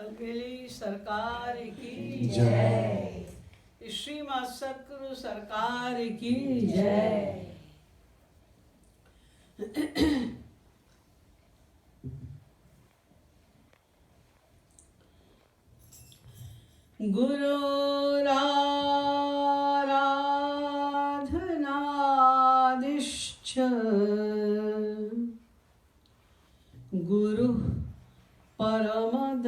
अकेली सरकार की जय। श्री मां सतगुरु सरकार की जय। गुरुराराधनादिश्च गुरुः परमदैवतम्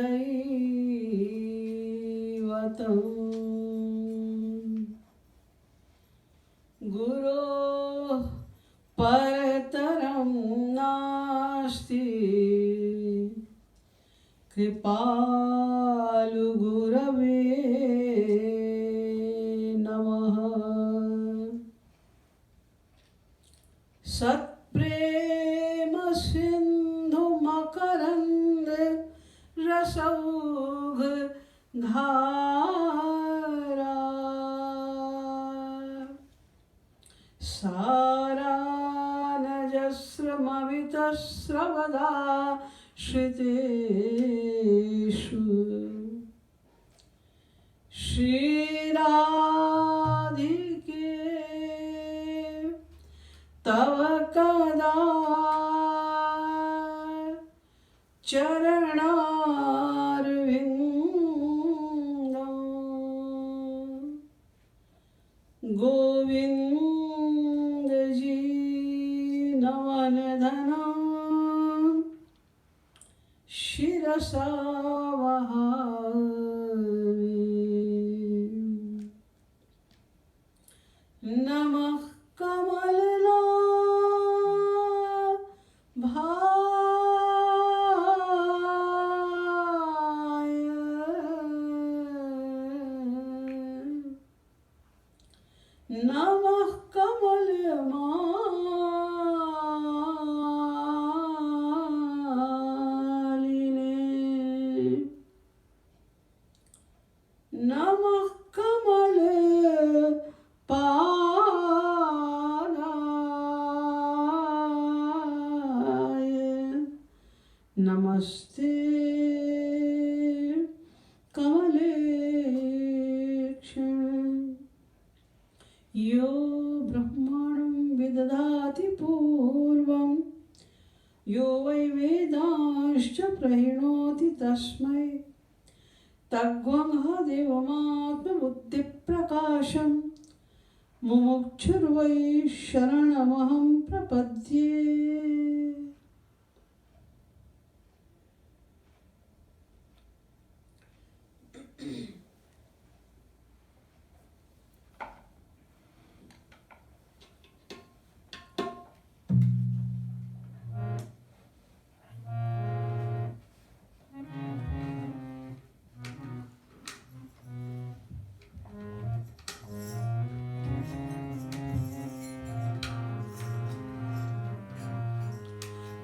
गुरोः परतरं नास्ति कृपालु गुरवे नमः। सत्प्रेम सिंधु मकरंद रसौघ धारा सारा नजस्रमवितस्रवदा श्रुतेषु श्रीराधिके तव कदा चरणारविन्दं गोविंद जी नमन धनं शिरसा वहामि। नमः कमलनाभाय नमः कमलमालिने नमः कमलपादाय नमस्ते कमलेक्षण। यो ब्रह्माणं विदधाति पूर्वं यो वै वेदांश्च प्रणोति तस्मै तद्वंह देवमात्मबुद्धिप्रकाशं मुमुक्षुर्वै शरणमहं प्रपद्ये।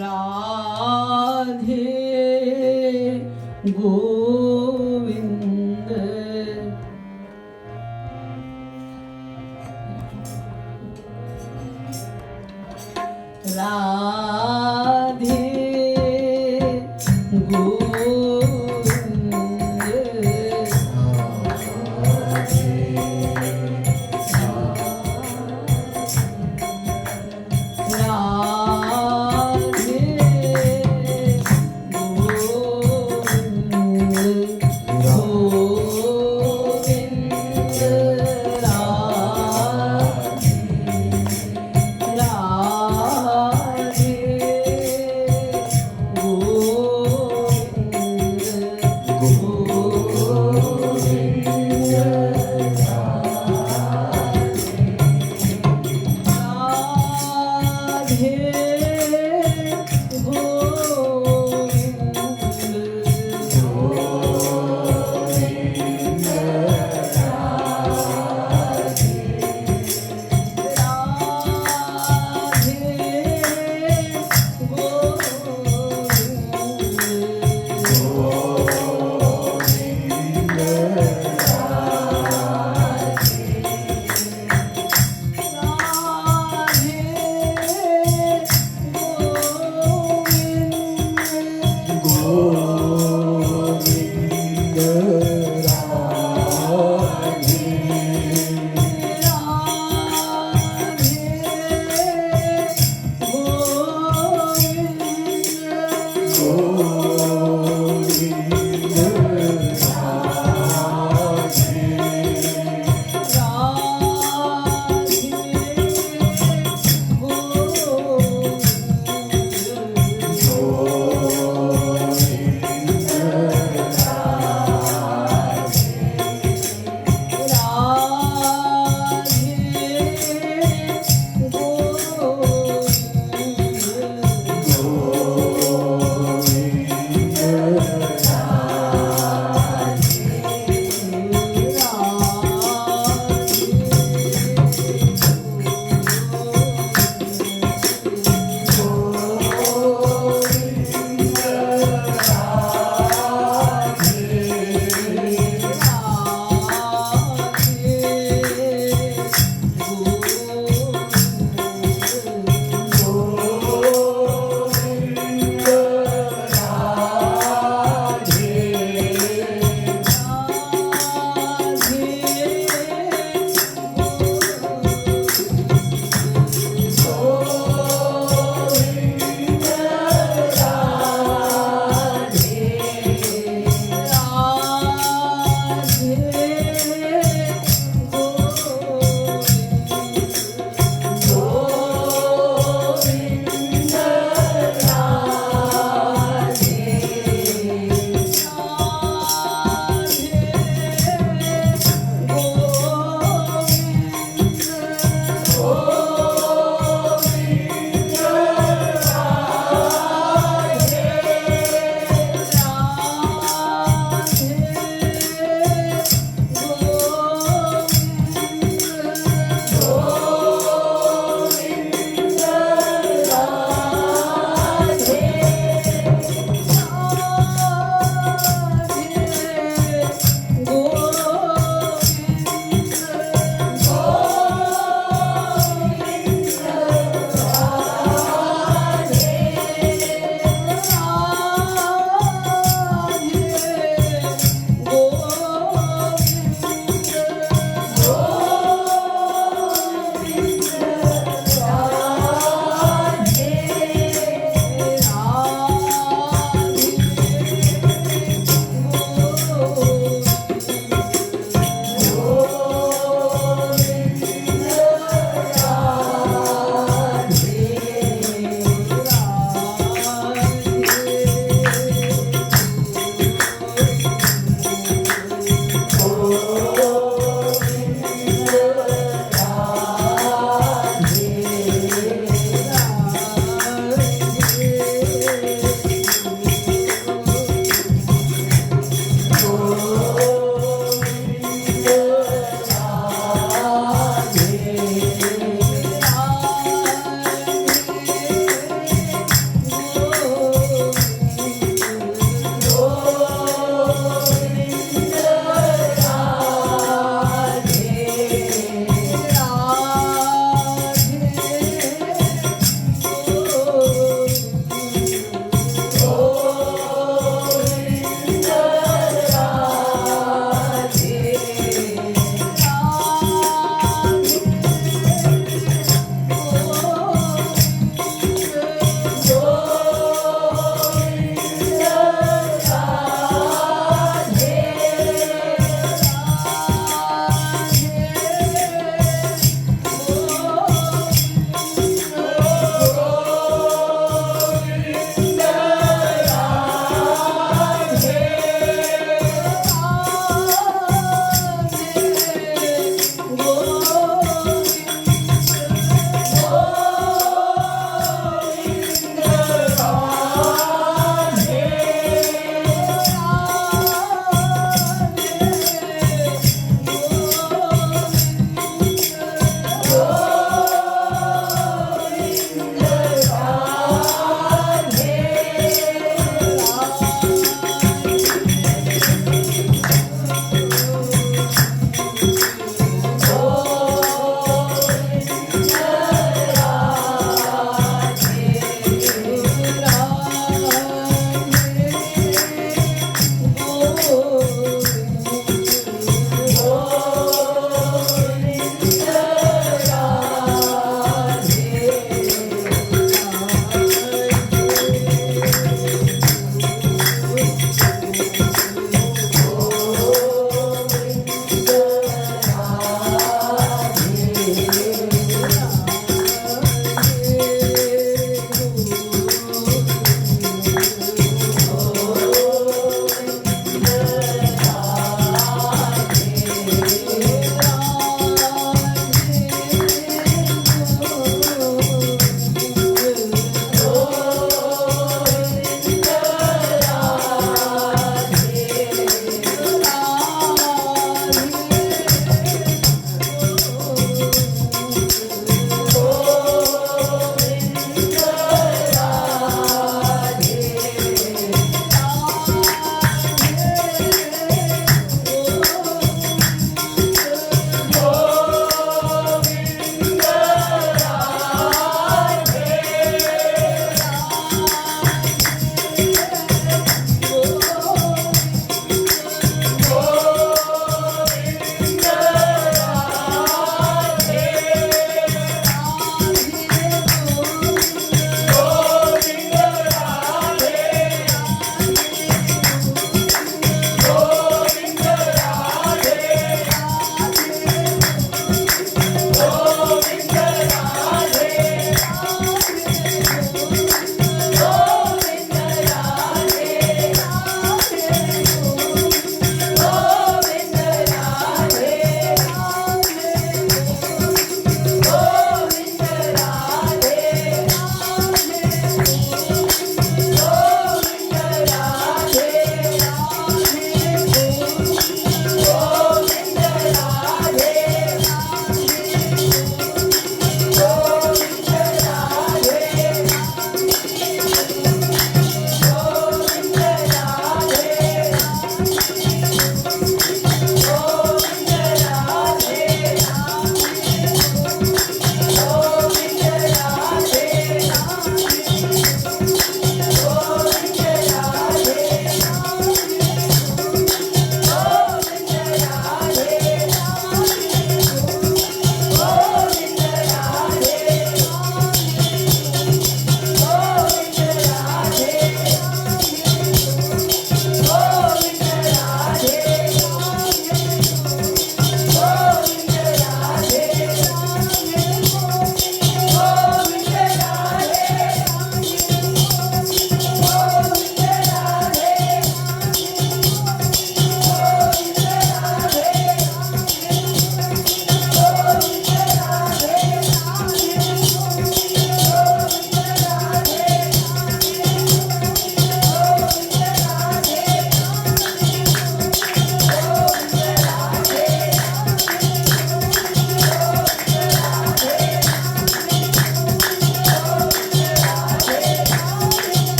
राधे गोविंद राधे गोविंद राधे गोविंद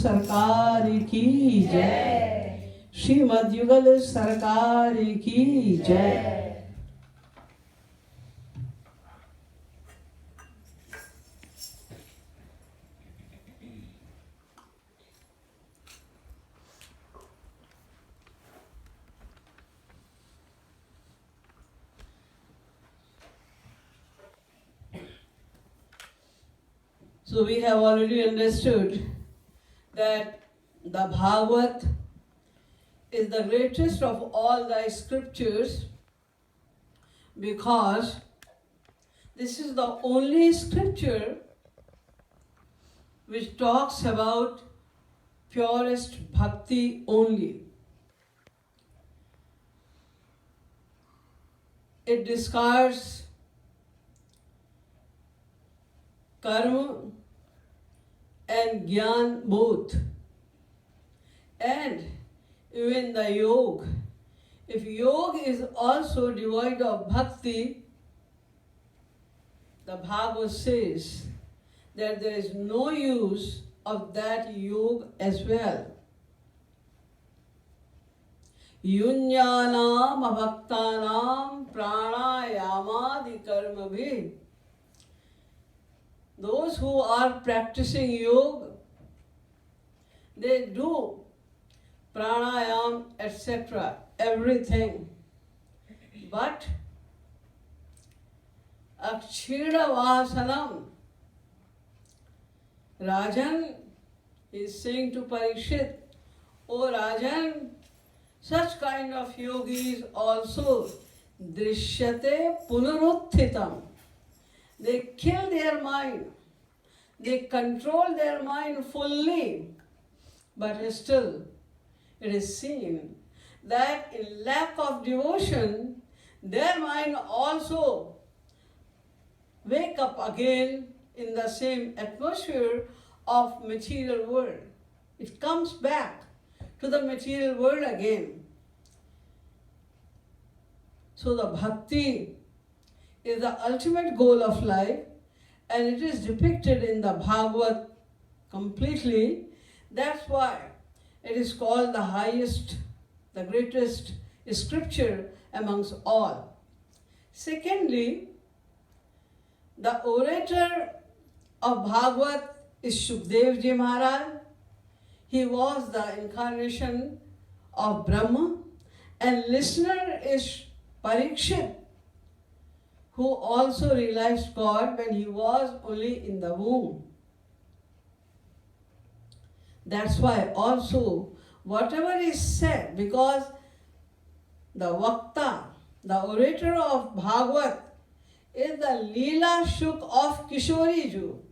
सरकार की जय। श्रीमद् युगल सरकार की जय। So we have already understood that the Bhagavad is the greatest of all the scriptures because this is the only scripture which talks about purest bhakti only. It discards karma and gyan both. And even the yoga. If yoga is also devoid of bhakti, the Bhagavad says that there is no use of that yoga as well. Yunyanam abhaktanam pranayamadi karma bhi. Those who are practicing yoga, they do pranayam, etc., everything. But akshira vasanam, Rajan is saying to Parikshit, O Rajan, such kind of yogis also drishyate punaruthitam. They kill their mind, they control their mind fully, but still it is seen that in lack of devotion, their mind also wake up again in the same atmosphere of material world. It comes back to the material world again. So the bhakti is the ultimate goal of life, and it is depicted in the Bhagavad completely. That's why it is called the highest, the greatest scripture amongst all. Secondly, the orator of Bhagavad is Shukdev Ji Maharaj. He was the incarnation of Brahma, and listener is Parikshit, who also realized God when he was only in the womb. That's why also whatever is said, because the Vakta, the orator of Bhagavad, is the Leela Shuk of Kishori Ju.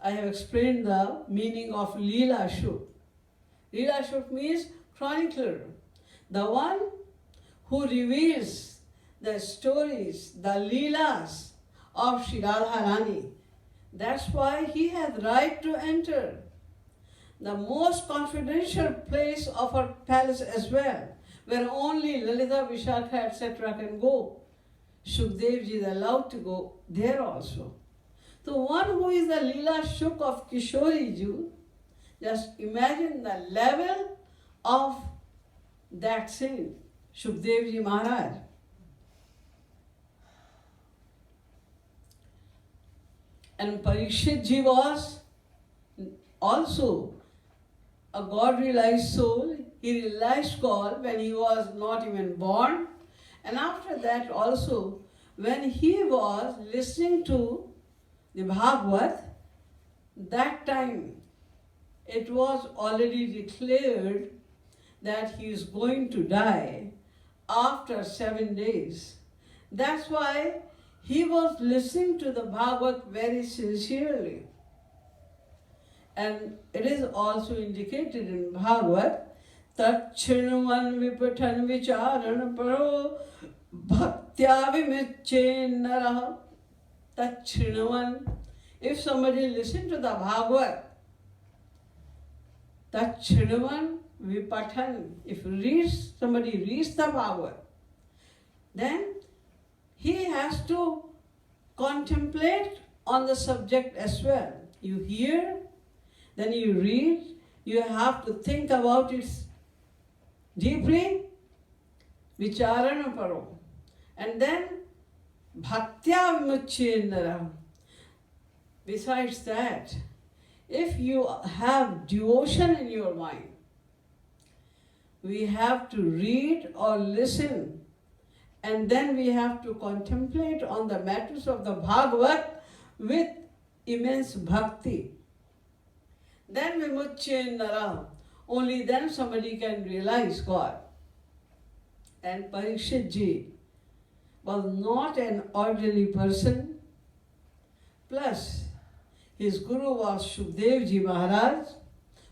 I have explained the meaning of Leela Shuk. Leela Shuk means chronicler, the one who reveals the stories, the Leelas of Shri Radharani. That's why he has right to enter the most confidential place of her palace as well, where only Lalita, Vishakha, etc. can go. Shukdev Ji is allowed to go there also. So one who is the Leela Shuk of Kishori Ju, just imagine the level of that saint, Shukdev Ji Maharaj. And Parikshit Ji was also a God-realized soul. He realized God when he was not even born. And after that also, when he was listening to the Bhagavad, that time it was already declared that he is going to die after 7 days. That's why he was listening to the Bhagavad very sincerely. And it is also indicated in Bhagavad, Tachinavan vipatan vicharan paro bhaktya vimichen naraha. Tachinavan. If somebody listens to the Bhagavad, Tachinavan vipatan. If somebody reads the Bhagavad, then he has to contemplate on the subject as well. You hear, Then you read, you have to think about it deeply, vicharana paro. And then bhaktya vimuchyendara. Besides that, if you have devotion in your mind, we have to read or listen, and then we have to contemplate on the matters of the Bhagavat with immense bhakti. Then vimuchyendara, only then somebody can realize God. And Parikshit Ji was not an ordinary person. Plus, his guru was Shri Ji Maharaj,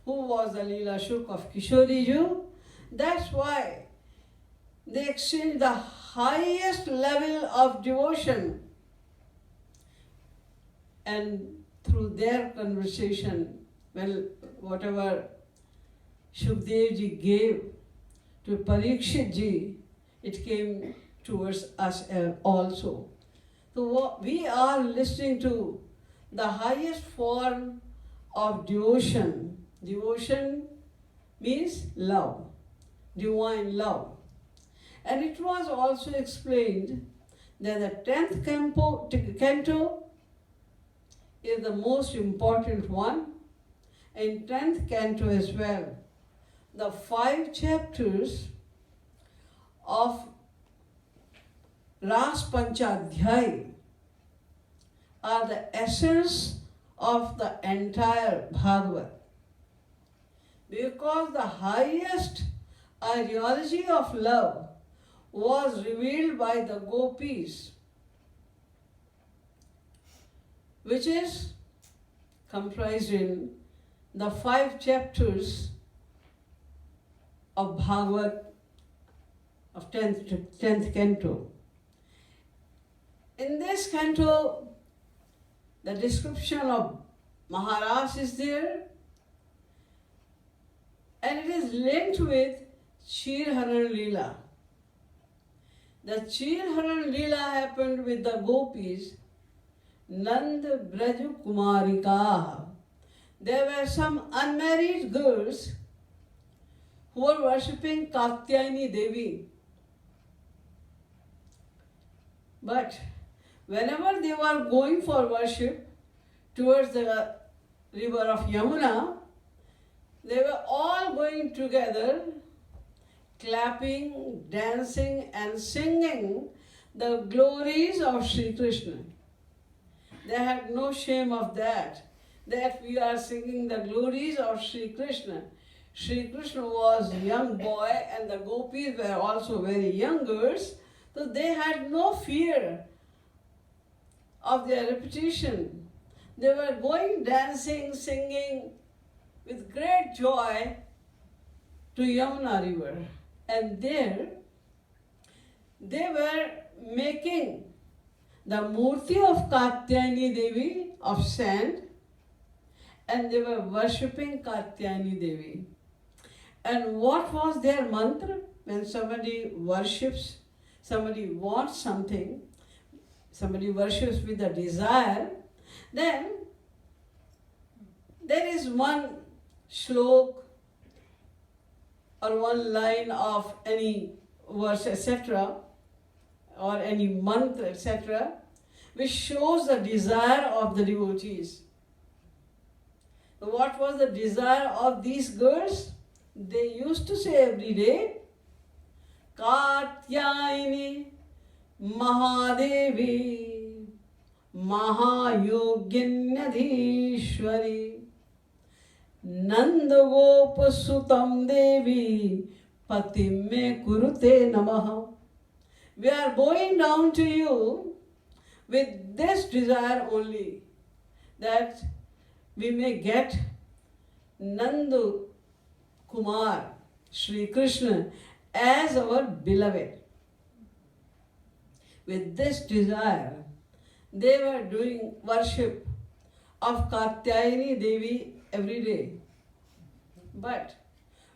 who was the Leela Shuk of Kishori Ji. That's why they exchanged the highest level of devotion. And through their conversation, well, whatever Shukdev Ji gave to Parikshit Ji, it came towards us also. So we are listening to the highest form of devotion. Devotion means love, divine love. And it was also explained that the 10th canto is the most important one, and 10th canto as well. The 5 chapters of Ras Panchadhyay are the essence of the entire Bhagavat. Because the highest ideology of love was revealed by the gopis, which is comprised in the 5 chapters of Bhagavat of 10th canto. In this canto, the description of Maharaj is there, and it is linked with Chirharan Leela. The Chirharan Leela happened with the gopis, Nand Braj Kumarika. There were some unmarried girls who were worshipping Katyayani Devi. But whenever they were going for worship towards the river of Yamuna, they were all going together, clapping, dancing and singing the glories of Shri Krishna. They had no shame of that we are singing the glories of Shri Krishna. Shri Krishna was a young boy and the gopis were also very young girls, so they had no fear of their reputation. They were going dancing, singing with great joy to Yamuna river. And there they were making the murti of Katyayani Devi of sand, and they were worshipping Katyayani Devi. And what was their mantra? When somebody worships, somebody wants something, somebody worships with a desire, then there is one shlok or one line of any verse, etc., or any mantra, etc., which shows the desire of the devotees. So what was the desire of these girls? They used to say every day, Katyayani Mahadevi Mahayogyanyadhishwari Nandagopasutam Devi Patimme Kurute Namaha. We are going down to you with this desire only, that we may get Nandu Kumar, Shri Krishna, as our beloved. With this desire, they were doing worship of Katyayani Devi every day. But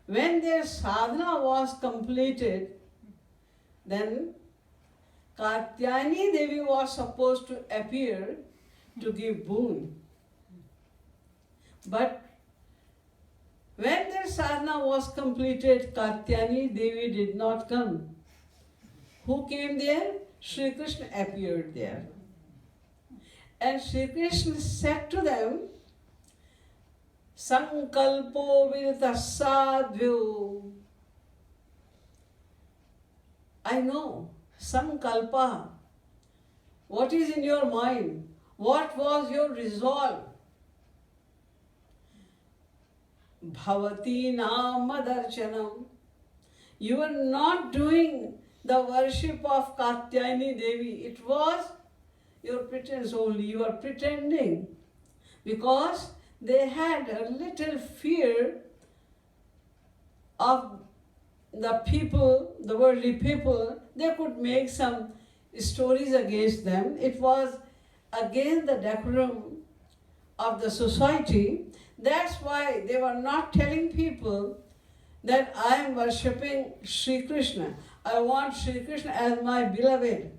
when their sadhana was completed, then Katyayani Devi was supposed to appear to give boon. But When their sadhana was completed, Katyayani Devi did not come. Who came there? Shri Krishna appeared there. And Shri Krishna said to them, Sankalpo vidita sadhyo. I know, Sankalpa. What is in your mind? What was your resolve? Bhavati namadarchanam. You were not doing the worship of Katyayani Devi. It was your pretense only. You are pretending. Because they had a little fear of the people, the worldly people. They could make some stories against them. It was against the decorum of the society. That's why they were not telling people that I am worshipping Shri Krishna. I want Shri Krishna as my beloved.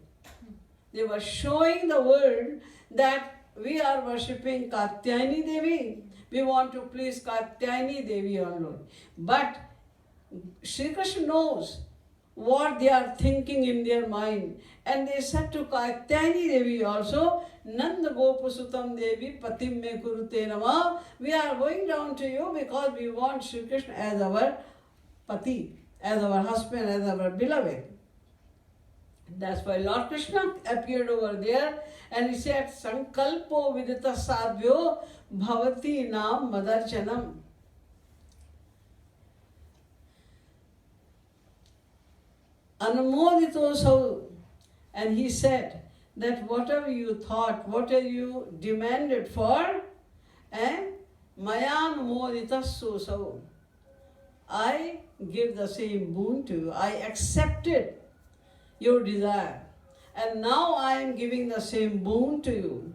They were showing the world that we are worshipping Katyayani Devi. We want to please Katyayani Devi alone. But Shri Krishna knows what they are thinking in their mind. And they said to Katyayani Devi also, Nanda Gopasutam Devi Patim Me Kurute Nama. We are going down to you because we want Shri Krishna as our Pati, as our husband, as our beloved. That's why Lord Krishna appeared over there and he said, Sankalpo vidita sadhyo bhavati nam madarchanam. Anumodito sau. And he said that whatever you thought, whatever you demanded for, Mayan modita sau. I give the same boon to you. I accepted your desire. And now I am giving the same boon to you.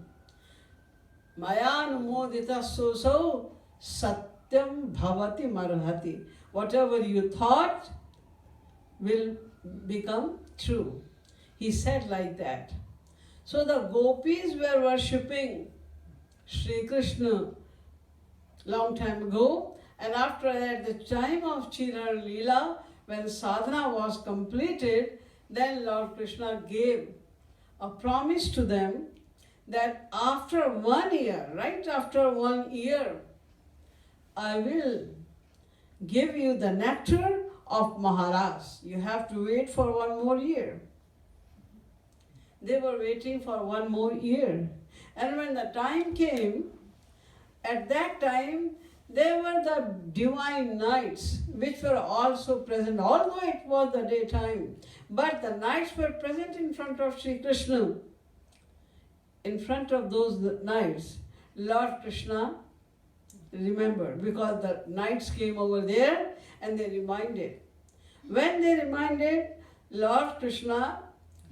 Mayan modita sau satyam bhavati marhati. Whatever you thought will become true. He said like that. So the gopis were worshipping Shri Krishna long time ago. And after that, the time of Chira Leela, when sadhana was completed, then Lord Krishna gave a promise to them that after 1 year, right after 1 year, I will give you the nectar of Maharaj. You have to wait for 1 more year. They were waiting for 1 more year. And when the time came, at that time, there were the divine knights which were also present, although it was the daytime. But the knights were present in front of Shri Krishna. In front of those knights, Lord Krishna remembered, because the knights came over there and they reminded. When they reminded, Lord Krishna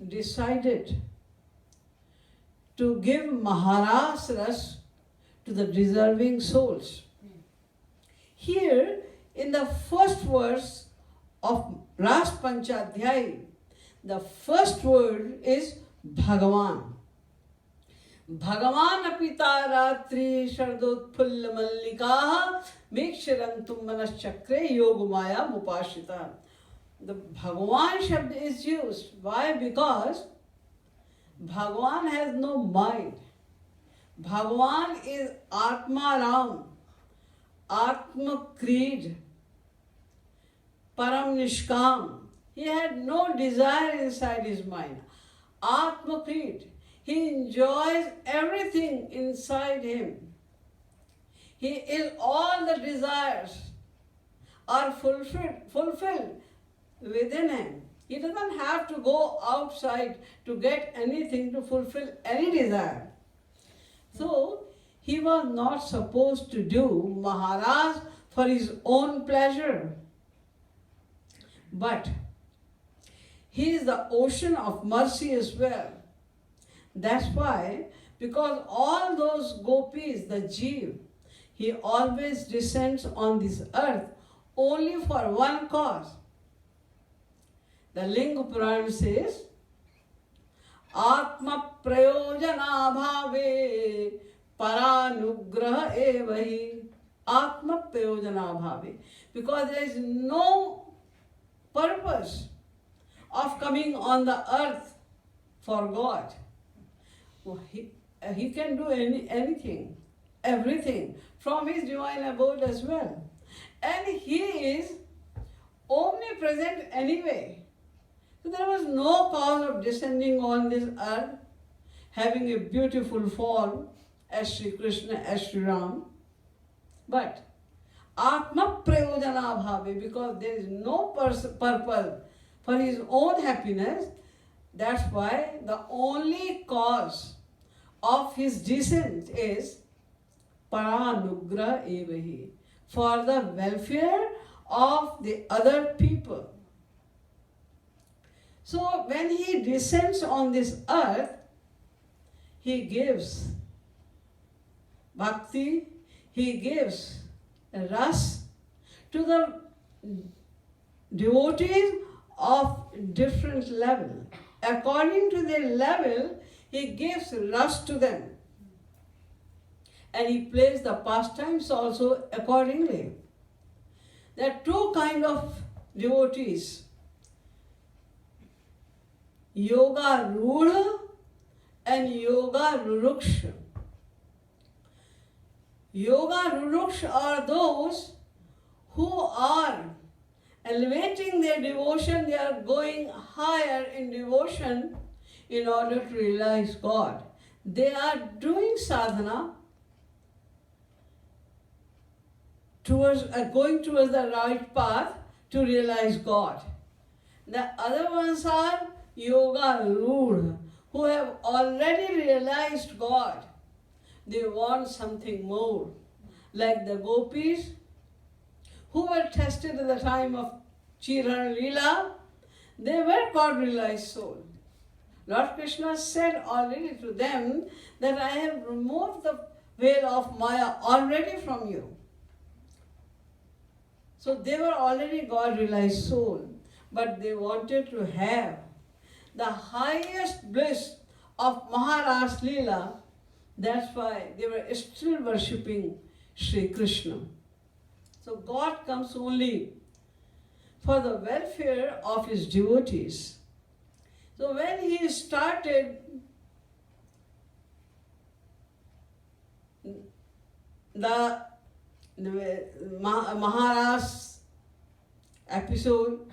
decided to give Maharaj Ras to the deserving souls. Here, in the first verse of Ras Panchadhyay, the first word is Bhagavan. Bhagavan apita ratri shardot phulla mallikaha miksharantum manaschakre yogamaya mupashita. The Bhagavan shabd is used. Why? Because Bhagavan has no mind. Bhagavan is Atma Ram, Atma Creed, Param Nishkam. He had no desire inside his mind. Atma Creed. He enjoys everything inside him. He is, all the desires are fulfilled within him. He doesn't have to go outside to get anything to fulfill any desire. So, he was not supposed to do Maharaj for his own pleasure. But he is the ocean of mercy as well. That's why, because all those gopis, the Jeev, he always descends on this earth only for one cause. The Linga Purana says, Atma prayojana bhave paranugraha evahi. Atma Prayojana Bhavi. Because there is no purpose of coming on the earth for God. He can do anything, everything, from his divine abode as well. And he is omnipresent anyway. So there was no cause of descending on this earth, having a beautiful form as Shri Krishna, as Shri Ram. But Atma Prayojana Bhavi, because there is no purpose for his own happiness, that's why the only cause of his descent is Paranugra Evahi, for the welfare of the other people. So when he descends on this earth, he gives bhakti, he gives ras to the devotees of different level. According to their level, he gives ras to them. And he plays the pastimes also accordingly. There are two kinds of devotees. Yoga Rudha and Yoga Ruruksha. Yoga Ruruksha are those who are elevating their devotion, they are going higher in devotion in order to realize God. They are doing sadhana going towards the right path to realize God. The other ones are Yoga Rudha, who have already realized God. They want something more. Like the gopis, who were tested at the time of Chirana Leela, they were God-realized souls. Lord Krishna said already to them that I have removed the veil of Maya already from you. So they were already God-realized souls, but they wanted to have the highest bliss of Maharaj Leela. That's why they were still worshipping Shri Krishna. So God comes only for the welfare of his devotees. So when he started the Maharaj episode,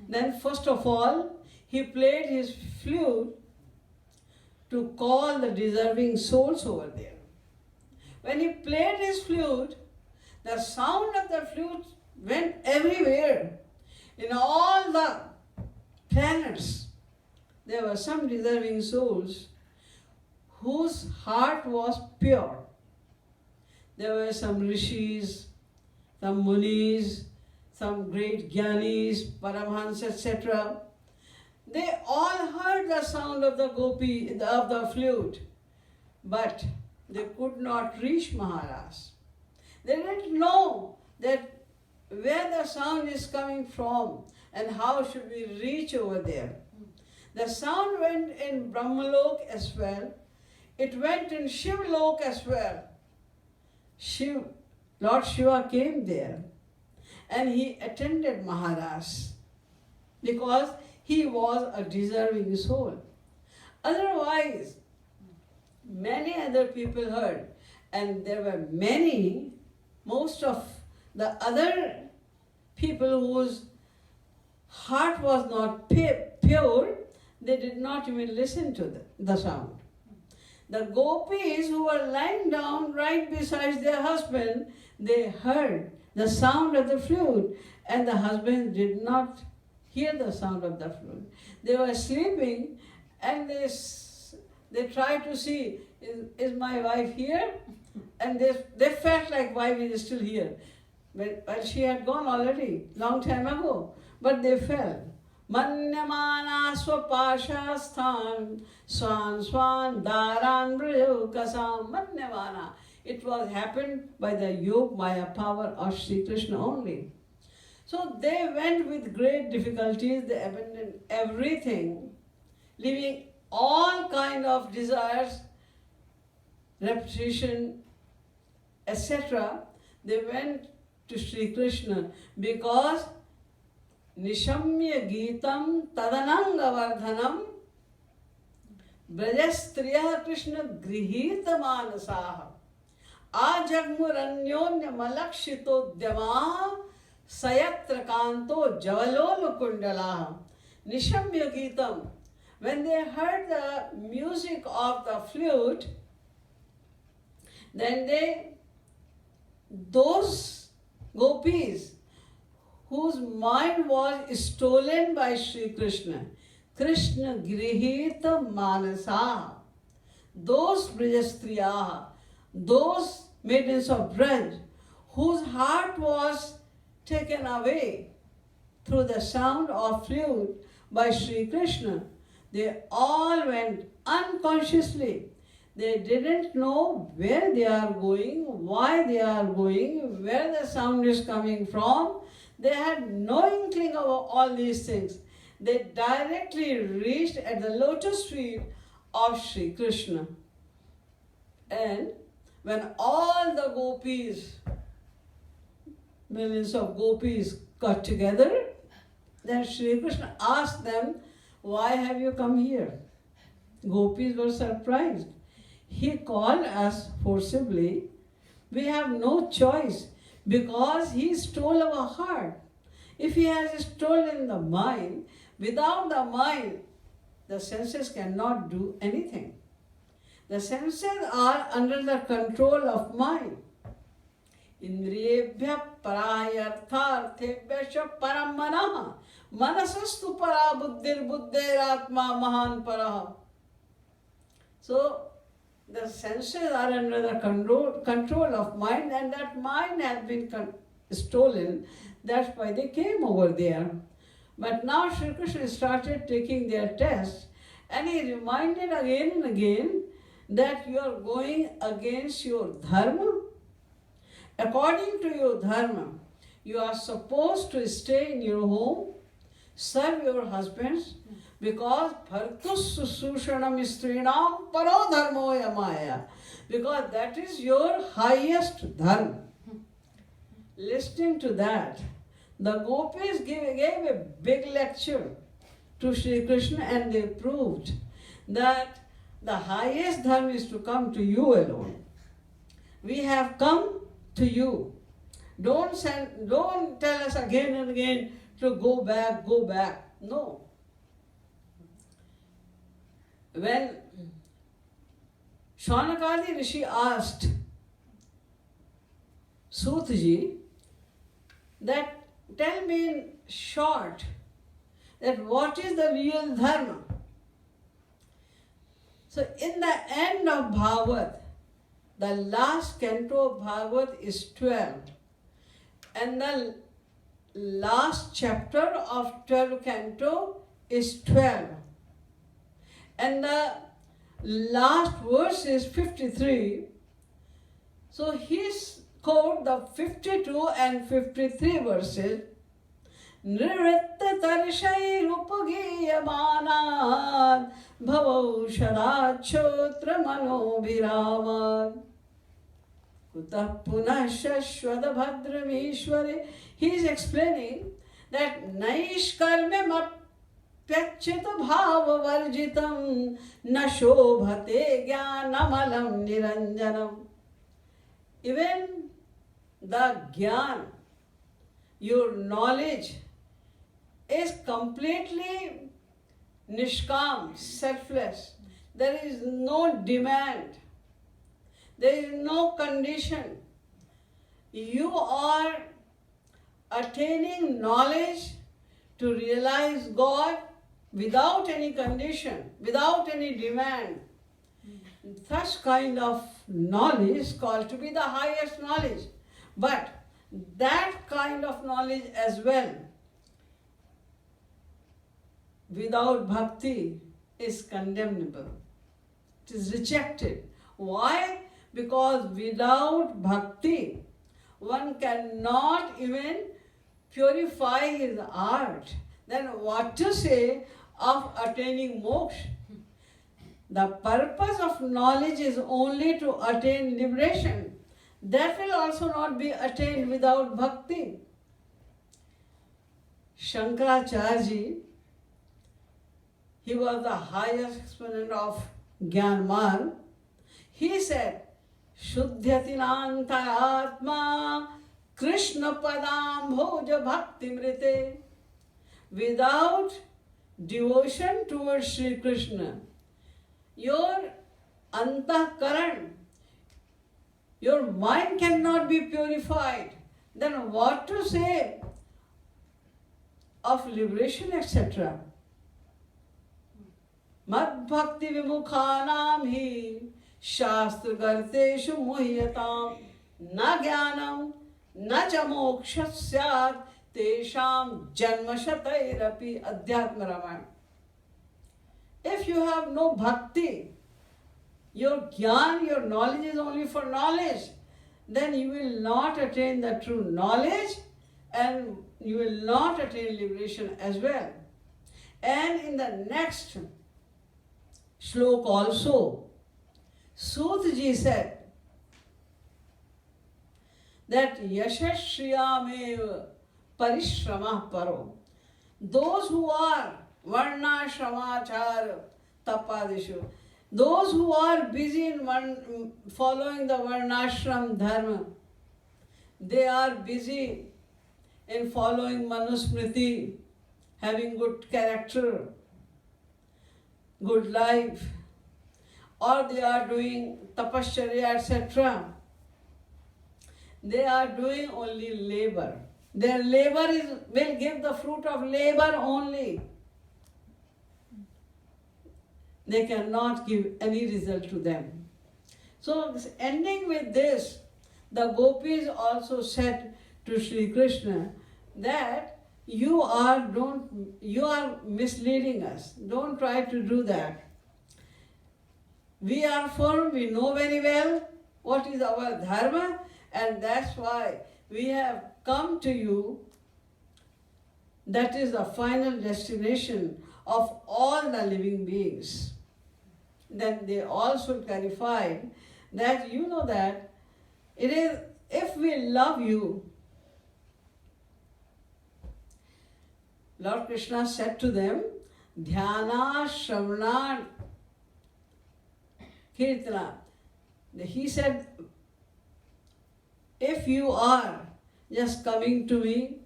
then first of all, he played his flute to call the deserving souls over there. When he played his flute, the sound of the flute went everywhere. In all the planets, there were some deserving souls whose heart was pure. There were some rishis, some munis, some great jnanis, paramhans, etc. They all heard the sound of the flute, but they could not reach Maharaj. They didn't know that where the sound is coming from and how should we reach over there. The sound went in Brahmalok as well. It went in Shivlok as well. Lord Shiva came there and he attended Maharaj because he was a deserving soul. Otherwise, many other people heard, and there were most of the other people whose heart was not pure, they did not even listen to the sound. The gopis who were lying down right beside their husband, they heard the sound of the flute, and the husband did not hear the sound of the flute. They were sleeping, and they tried to see, is my wife here? And they felt like wife is still here. But she had gone already, long time ago. But they fell. Manyamana swapasha sthan swan swan daran bryo kasam manyamana. It was happened by the Yog Maya power of Shri Krishna only. So they went with great difficulties, they abandoned everything, leaving all kind of desires, repetition, etc. they went to Shri Krishna because Nishamya Geetam Tadananga Vardhanam Brajastriya Krishna Grihita Manasaha Ajagmuranyonya Malakshito Dyama Sayatra Kanto Javaloma Kundalaha Nishamya Geetam. When they heard the music of the flute, then those gopis whose mind was stolen by Shri Krishna, Krishna Grihita Manasa, those Brajastriyaha, those maidens of Braj, whose heart was taken away through the sound of flute by Shri Krishna, they all went unconsciously. They didn't know where they are going, why they are going, where the sound is coming from. They had no inkling of all these things. They directly reached at the lotus feet of Shri Krishna. And when all the gopis, millions of gopis got together, then Shri Krishna asked them, "Why have you come here?" Gopis were surprised. He called us forcibly. We have no choice because he stole our heart. If he has stolen the mind, without the mind, the senses cannot do anything. The senses are under the control of mind. Indriyebhya parayartharthebhya param manaha manasastu para buddhir buddhiratma mahan paraha. So, the senses are under the control of mind, and that mind has been stolen. That's why they came over there. But now Shri Krishna started taking their tests, and he reminded again and again that you are going against your dharma. According to your dharma, you are supposed to stay in your home, serve your husbands, because bhartus susushanam istrinam paro dharmo yamaya, because that is your highest dharma. Listening to that, the gopis gave a big lecture to Shri Krishna, and they proved that the highest dharma is to come to you alone. We have come to you. Don't tell us again and again to go back. No. When Shaunakadi Rishi asked Sutaji that, tell me in short, that what is the real dharma? So in the end of Bhagavad, the last canto of Bhagavad is 12, and the last chapter of 12th canto is 12, and the last verse is 53. So he's quote the 52 and 53 verses. Nritta tarshai rupagiyamanad bhavau shadachotra mano bhiraman kutah punah shashwada bhadramishware. He is explaining that naishkarmem apyachita bhava varjitam na shobhate jnanamalam niranjanam. Even the jnana, your knowledge, is completely nishkam, selfless. There is no demand. There is no condition. You are attaining knowledge to realize God without any condition, without any demand. Such kind of knowledge is called to be the highest knowledge. But that kind of knowledge as well, without bhakti, is condemnable. It is rejected. Why? Because without bhakti, one cannot even purify his art. Then what to say of attaining moksha? The purpose of knowledge is only to attain liberation. that will also not be attained without bhakti. Shankaracharya Ji, he was the highest exponent of Gyan Marg. He said, Shuddhyatinanta Atma Krishna Padam Bhoja Bhakti Mrite. Without devotion towards Shri Krishna, your antahkaran, your mind cannot be purified. Then what to say of liberation, etc.? Mad bhakti vimukhanam hi shastra garteshu muhyatam na jnanam na cha mokshasyat tesham janmashatayrapi adhyatma ramayana. If you have no bhakti, your gyan, your knowledge is only for knowledge, then you will not attain the true knowledge and you will not attain liberation as well. And in the next shlok also, Sut Ji said that yashashriyame parishrama paro. Those who are varna shramachar tapadishu, those who are busy in following the varnashram dharma, they are busy in following manusmriti, having good character, good life, or they are doing tapasya, etc. They are doing only labor. Their labor will give the fruit of labor only. They cannot give any result to them. So ending with this, the gopis also said to Shri Krishna that you are misleading us. Don't try to do that. We are firm, we know very well what is our dharma, and that's why we have come to you. That is the final destination of all the living beings. Then they also clarified that you know that it is, if we love you, Lord Krishna said to them, Dhyana, Shravana, Kirtana. He said, if you are just coming to me,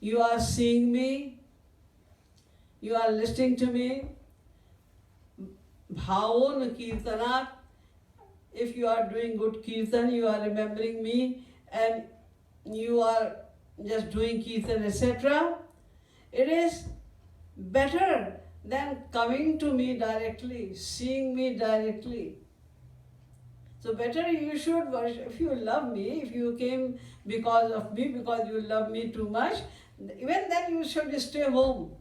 you are seeing me, you are listening to me, Bhavon Kirtanat, if you are doing good kirtan, you are remembering me, and you are just doing kirtan, etc., it is better than coming to me directly, seeing me directly. So better you should worship. If you love me, if you came because of me, because you love me too much, even then you should stay home.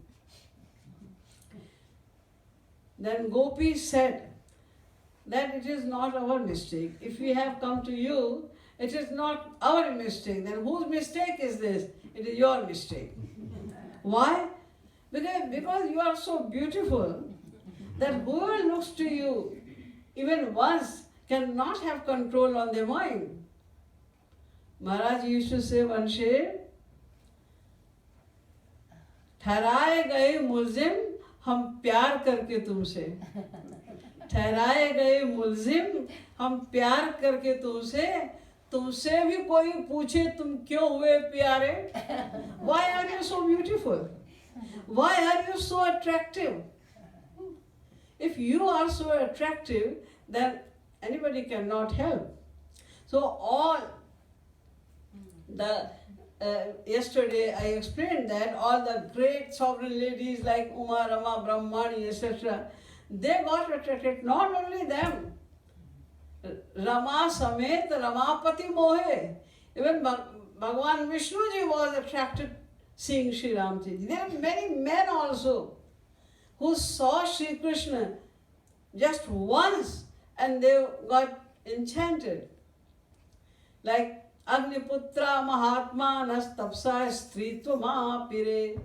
Then Gopi said that it is not our mistake. If we have come to you, it is not our mistake. Then whose mistake is this? It is your mistake. Why? Because you are so beautiful that whoever looks to you even once cannot have control on their mind. Maharaj used to say one shade, ठहराए गए मुलजिम हम प्यार करके तुमसे, ठहराए गए मुलजिम हम प्यार करके तुमसे भी कोई पूछे तुम क्यों हुए प्यारे? Why are you so beautiful? Why are you so attractive? If you are so attractive, then anybody cannot help. So all the yesterday I explained that all the great sovereign ladies like Uma, Rama, Brahmani, etc., they got attracted. Not only them, Rama Samet Ramapati Mohe. Even Bhagwan Vishnu Ji was attracted seeing Sri Ram Ji. There are many men also who saw Sri Krishna just once and they got enchanted. Like Agniputra Mahatma Nastapsa Stritva Mahapire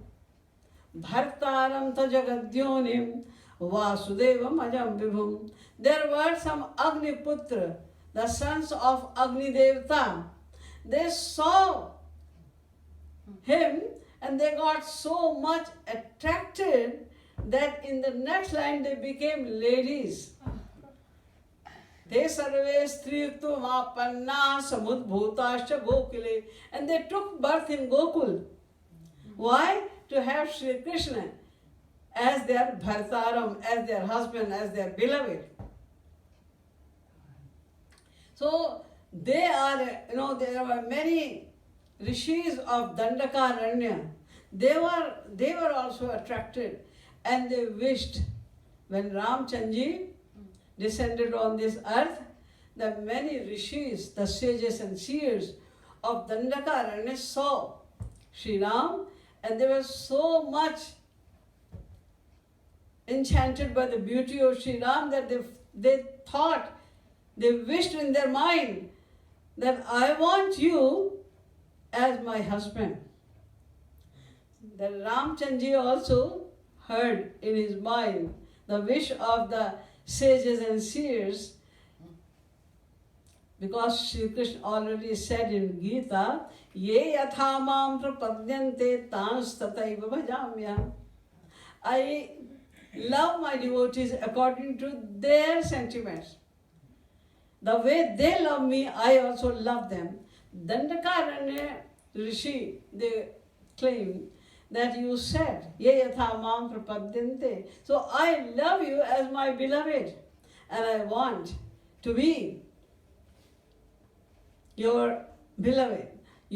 Bhartaram Ta Jagadyonim Vasudevam Ajam Vibhum. There were some Agniputra, the sons of Agni Devta, they saw him and they got so much attracted that in the next line they became ladies. Te sarve striyuktu mapanna samudbhutascha gokule. And they took birth in Gokul. Why? To have Shri Krishna as their bhartaram, as their husband, as their beloved. So they are, there were many rishis of Dandakaranya. They were also attracted and they wished when Ramchandji descended on this earth, the many rishis, the sages and seers of Dandakaranya saw Sri Ram and they were so much enchanted by the beauty of Sri Ram that they thought, they wished in their mind that I want you as my husband. That Ramchandji also heard in his mind the wish of the sages and seers, because Shri Krishna already said in Gita, Ye yatha mam prapadyante tans tataiva bhajamya. I love my devotees according to their sentiments. The way they love me, I also love them. Dandakaranya Rishi, they claim that you said, Ye yatha mam prapadyante. So I love you as my beloved and I want to be your beloved.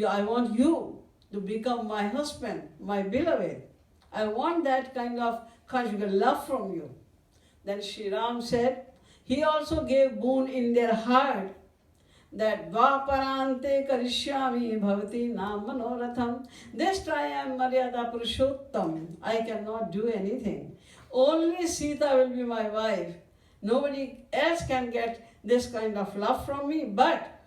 I want you to become my husband, my beloved. I want that kind of conjugal love from you. Then Sri Ram said, he also gave boon in their heart that Dvaparante karishyami bhavati nam manoratham. This time I am Maryada Purushottam. I cannot do anything. Only Sita will be my wife. Nobody else can get this kind of love from me, but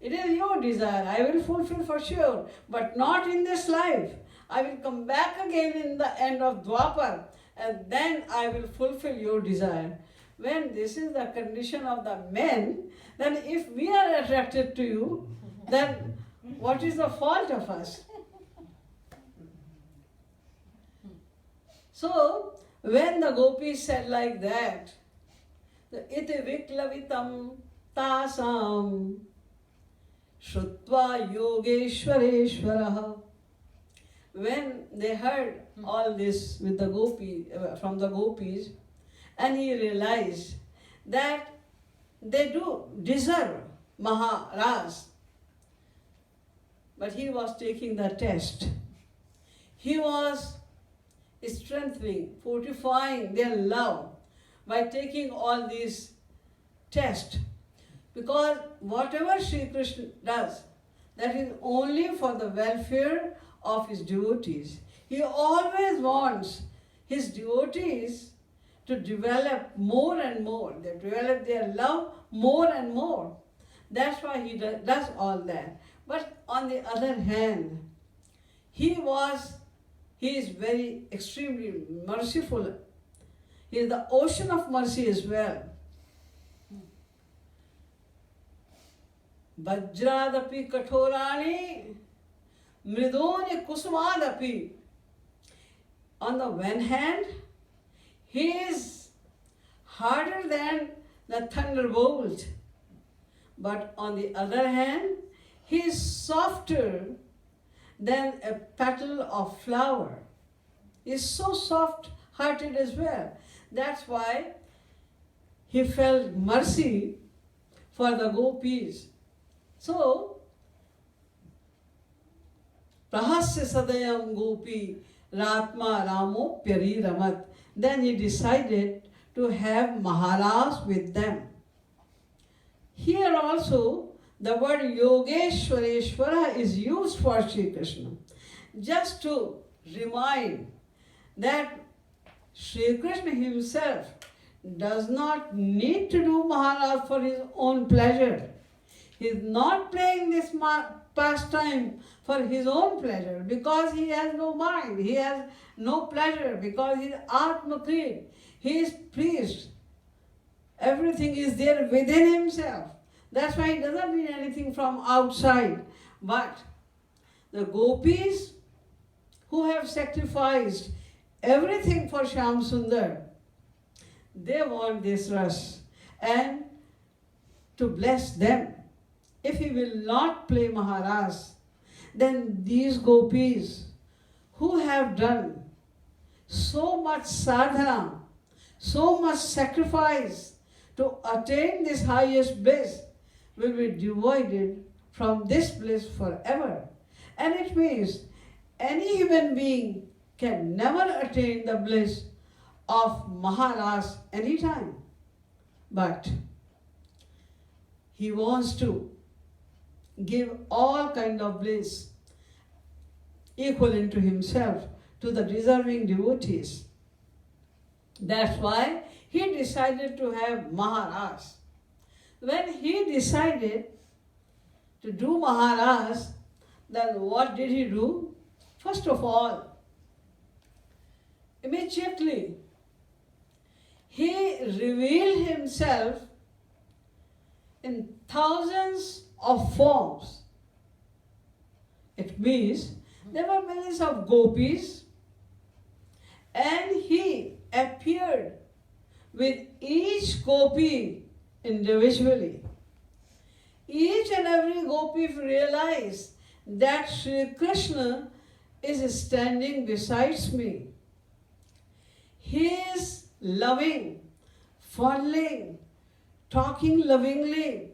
it is your desire. I will fulfill for sure, but not in this life. I will come back again in the end of Dwapar and then I will fulfill your desire. When this is the condition of the men, then if we are attracted to you, then what is the fault of us? So, when the gopis said like that, the iti viklavitam tasam Shrutva Yogeshwareshwaraha. When they heard all this with the from the gopis, and he realized that they do deserve Maharaj, but he was taking the test. He was strengthening, fortifying their love by taking all these tests. Because whatever Shri Krishna does, that is only for the welfare of his devotees. He always wants his devotees to develop more and more. They develop their love more and more. That's why he does all that. But on the other hand, he is very extremely merciful. He is the ocean of mercy as well. Vajradapi kathorani mridoni kusumadapi. On the one hand, he is harder than the thunderbolt. But on the other hand, he is softer than a petal of flower. He is so soft-hearted as well. That's why he felt mercy for the gopis. So, prahasya sadayam gopi ratma ramo pyari ramat. Then he decided to have Maharaj with them. Here also, the word Yogeshwareshwara is used for Shri Krishna, just to remind that Shri Krishna himself does not need to do Maharaj for his own pleasure. He is not playing this pastime for his own pleasure because he has no mind, he has no pleasure because he is Atmakrit. He is pleased. Everything is there within himself. That's why he doesn't need anything from outside. But the gopis who have sacrificed everything for Shyam Sundar, they want this ras and to bless them. If he will not play Maharaj, then these gopis who have done so much sadhana, so much sacrifice to attain this highest bliss will be divided from this bliss forever. And it means any human being can never attain the bliss of Maharaj anytime. But he wants to give all kind of bliss equivalent to himself to the deserving devotees. That's why he decided to have Maharaj. When he decided to do Maharaj, then what did he do? First of all, immediately, he revealed himself in thousands of forms. It means there were millions of gopis, and he appeared with each gopi individually. Each and every gopi realized that Shri Krishna is standing beside me. He is loving, fondling, talking lovingly,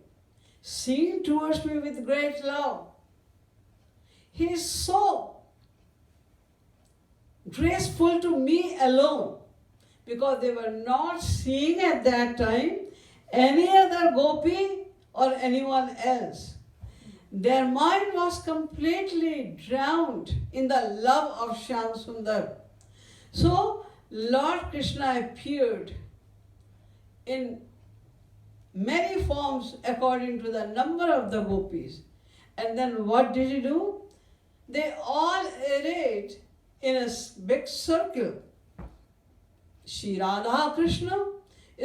seeing towards me with great love. He is so graceful to me alone, because they were not seeing at that time any other gopi or anyone else. Their mind was completely drowned in the love of Shyam Sundar. So Lord Krishna appeared in many forms according to the number of the gopis. And then what did he do? They all arrayed in a big circle. Shri Radha Krishna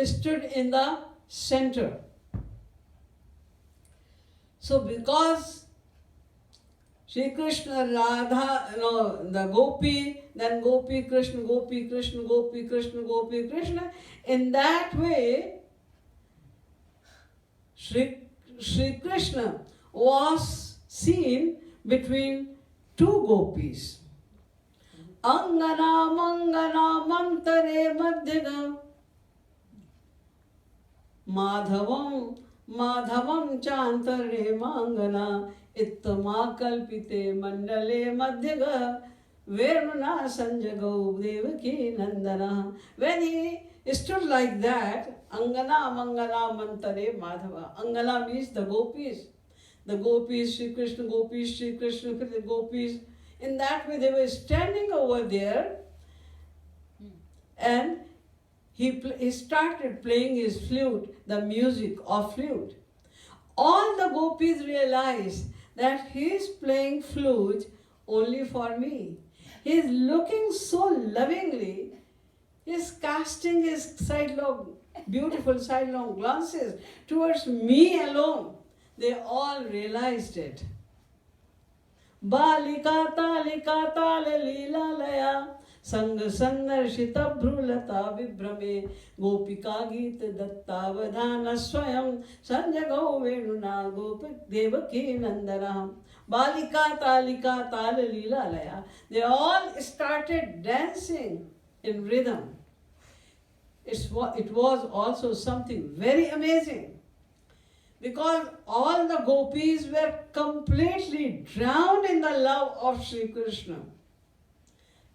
stood in the center. So because Shri Krishna, Radha, the Gopi, then Gopi Krishna, Gopi Krishna, Gopi Krishna, Gopi Krishna, in that way, Shri Krishna was seen between two gopis. Angana Mangana Mantare Madhyana Madhavam Madhavam Chantare Mangana Ittama Kalpite Mandale Madhyaga Veruna Sanjagau Devaki Nandana. When he stood like that, Angana Mangana Mantare Madhava. Angana means the gopis. The gopis, Shri Krishna gopis, Shri Krishna gopis. In that way they were standing over there, and he started playing his flute, the music of flute. All the gopis realized that he is playing flute only for me. He is looking so lovingly, he is casting his beautiful sidelong glances towards me alone. They all realized it. Balika talika tale lila laya sang sandarshita bhrulata vibhrame gopika geet dattavadhana swayam sanjagau venuna gopik devaki nandana. Balika talika tale lila laya. They all started dancing in rhythm. It was also something very amazing, because all the gopis were completely drowned in the love of Shri Krishna.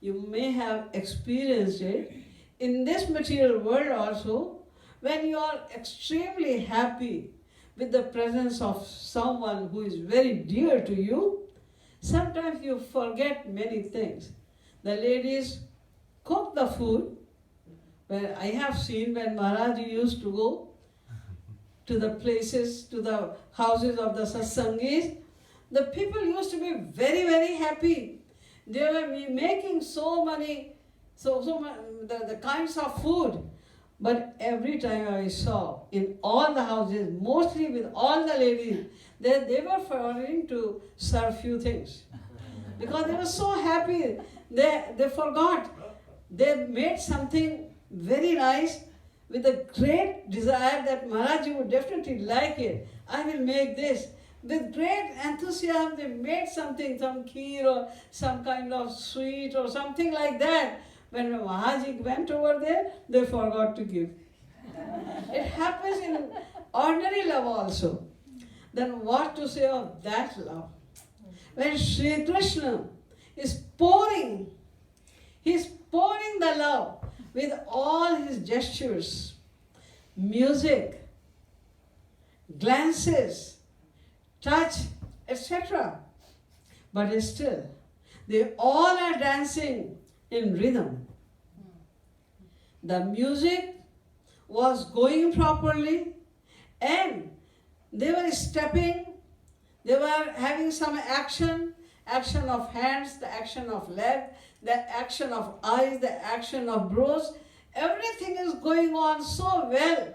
You may have experienced it in this material world also, when you are extremely happy with the presence of someone who is very dear to you. Sometimes you forget many things. The ladies cook the food. Where I have seen when Maharaj used to go to the places, to the houses of the satsangis, the people used to be very, very happy. They were making so many, the kinds of food. But every time I saw in all the houses, mostly with all the ladies, they were forgetting to serve few things. Because they were so happy, they forgot. They made something very nice with a great desire that Maharaj Ji would definitely like it. I will make this. With great enthusiasm, they made something, some kheer or some kind of sweet or something like that. When Maharaj Ji went over there, they forgot to give. It happens in ordinary love also. Then what to say of that love? When Shri Krishna is pouring, he's pouring the love with all his gestures, music, glances, touch, etc. But still, they all are dancing in rhythm. The music was going properly and they were stepping, they were having some action of hands, the action of leg, the action of eyes, the action of brows. Everything is going on so well,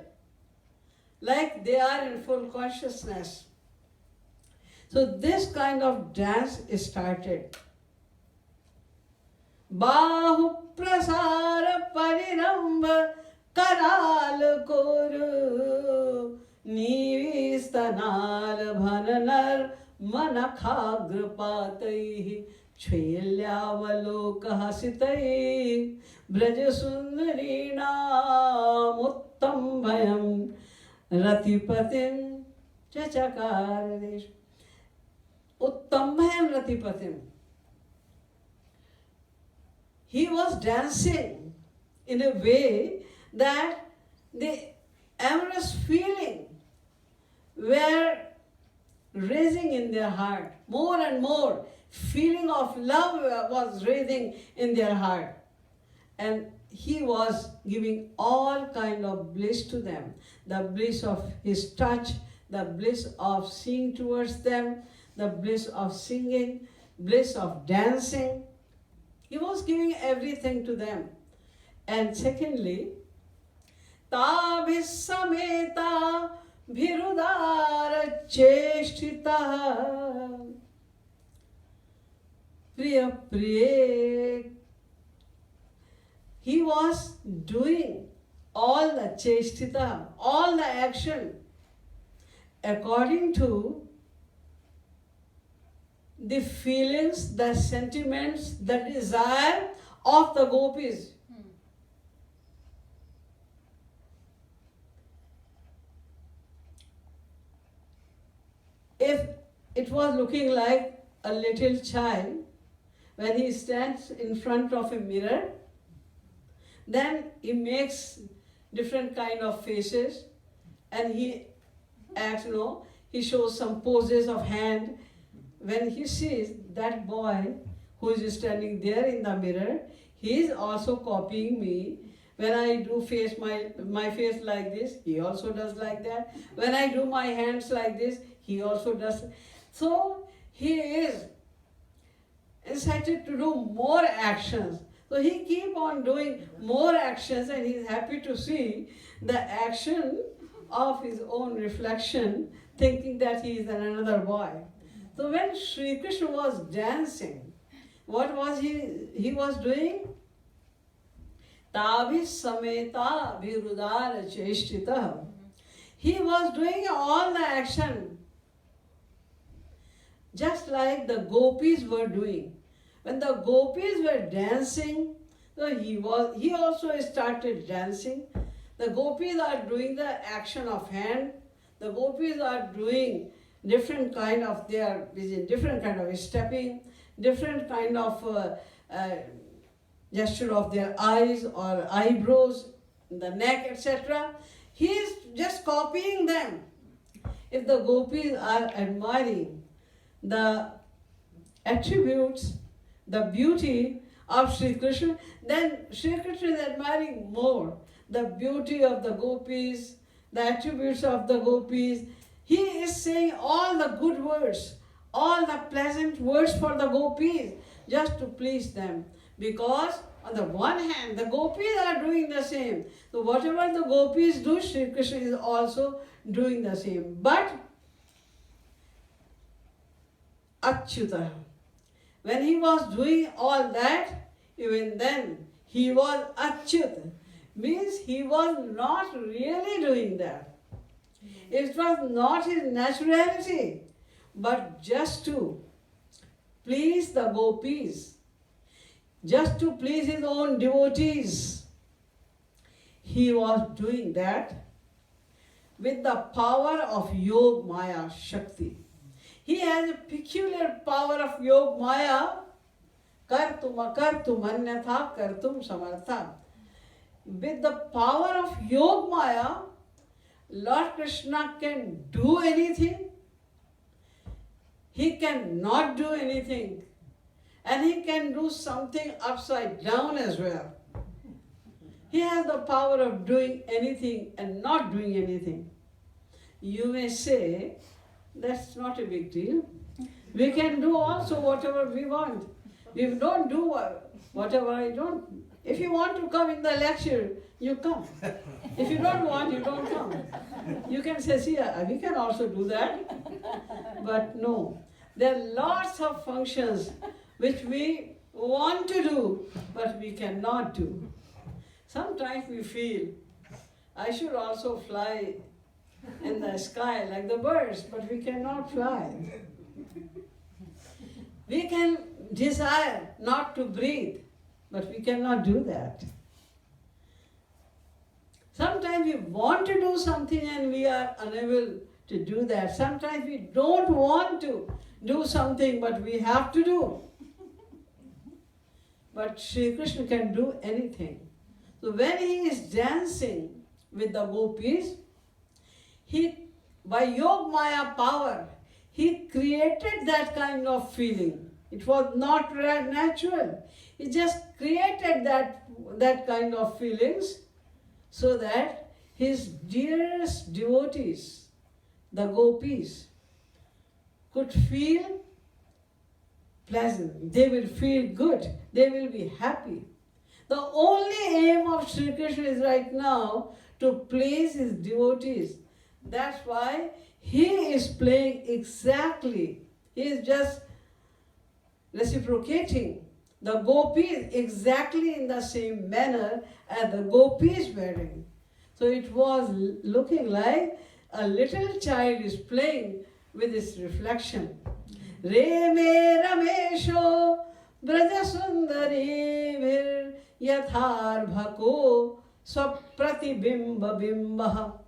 like they are in full consciousness. So this kind of dance started. Bahu prasara pariramba karal koru nivistanal bhananar manakhagrapatai Chvelyavalokah hasitai Braj sundarinam uttam bhayam ratipatim chachakaradesh. Uttam bhayam ratipatim. He was dancing in a way that the amorous feeling were raising in their heart. More and more feeling of love was raising in their heart. And he was giving all kind of bliss to them. The bliss of his touch, the bliss of seeing towards them, the bliss of singing, bliss of dancing. He was giving everything to them. And secondly, Tabhisameta bhirudara cheshtita priya priye. He was doing all the cheshtita, all the action according to the feelings, the sentiments, the desire of the gopis. If it was looking like a little child, when he stands in front of a mirror, then he makes different kind of faces and he acts, he shows some poses of hand. When he sees that boy who is standing there in the mirror, he is also copying me. When I do my face like this, he also does like that. When I do my hands like this, he also does. So he is incited to do more actions. So he keep on doing more actions and he is happy to see the action of his own reflection, thinking that he is another boy. So when Shri Krishna was dancing, what was he was doing? Tabhi sameta virudara cheshtita. He was doing all the action, just like the gopis were doing. When the gopis were dancing, so he also started dancing. The gopis are doing the action of hand. The gopis are doing different kind of different kind of stepping, different kind of gesture of their eyes or eyebrows, the neck, etc. He is just copying them. If the gopis are admiring the attributes, the beauty of Shri Krishna, then Shri Krishna is admiring more the beauty of the gopis, the attributes of the gopis. He is saying all the good words, all the pleasant words for the gopis, just to please them. Because On the one hand, the gopis are doing the same. So whatever the gopis do, Shri Krishna is also doing the same. But Achyuta, when he was doing all that, even then he was Achyut, means he was not really doing that. It was not his naturality, but just to please the gopis, just to please his own devotees. He was doing that with the power of Yog Maya Shakti. He has a peculiar power of Yog Maya, kartum akartum anyatha kartum samartha. With the power of Yog Maya, Lord Krishna can do anything, he can not do anything, and he can do something upside down as well. He has the power of doing anything and not doing anything. You may say, that's not a big deal. We can do also whatever we want. We don't do whatever I don't. If you want to come in the lecture, you come. If you don't want, you don't come. You can say, see, we can also do that. But no, there are lots of functions which we want to do, but we cannot do. Sometimes we feel, I should also fly in the sky like the birds, but we cannot fly. We can desire not to breathe, but we cannot do that. Sometimes we want to do something and we are unable to do that. Sometimes we don't want to do something, but we have to do. But Shri Krishna can do anything. So when he is dancing with the gopis, he, by Yog Maya power, he created that kind of feeling. It was not natural. He just created that kind of feelings so that his dearest devotees, the gopis, could feel pleasant. They will feel good. They will be happy. The only aim of Shri Krishna is right now to please his devotees. That's why he is playing exactly. He is just reciprocating the gopis exactly in the same manner as the gopis were doing. So it was looking like a little child is playing with his reflection. Re me ramesho braja sundari vir yathar bhako swapratibimba bimbaha.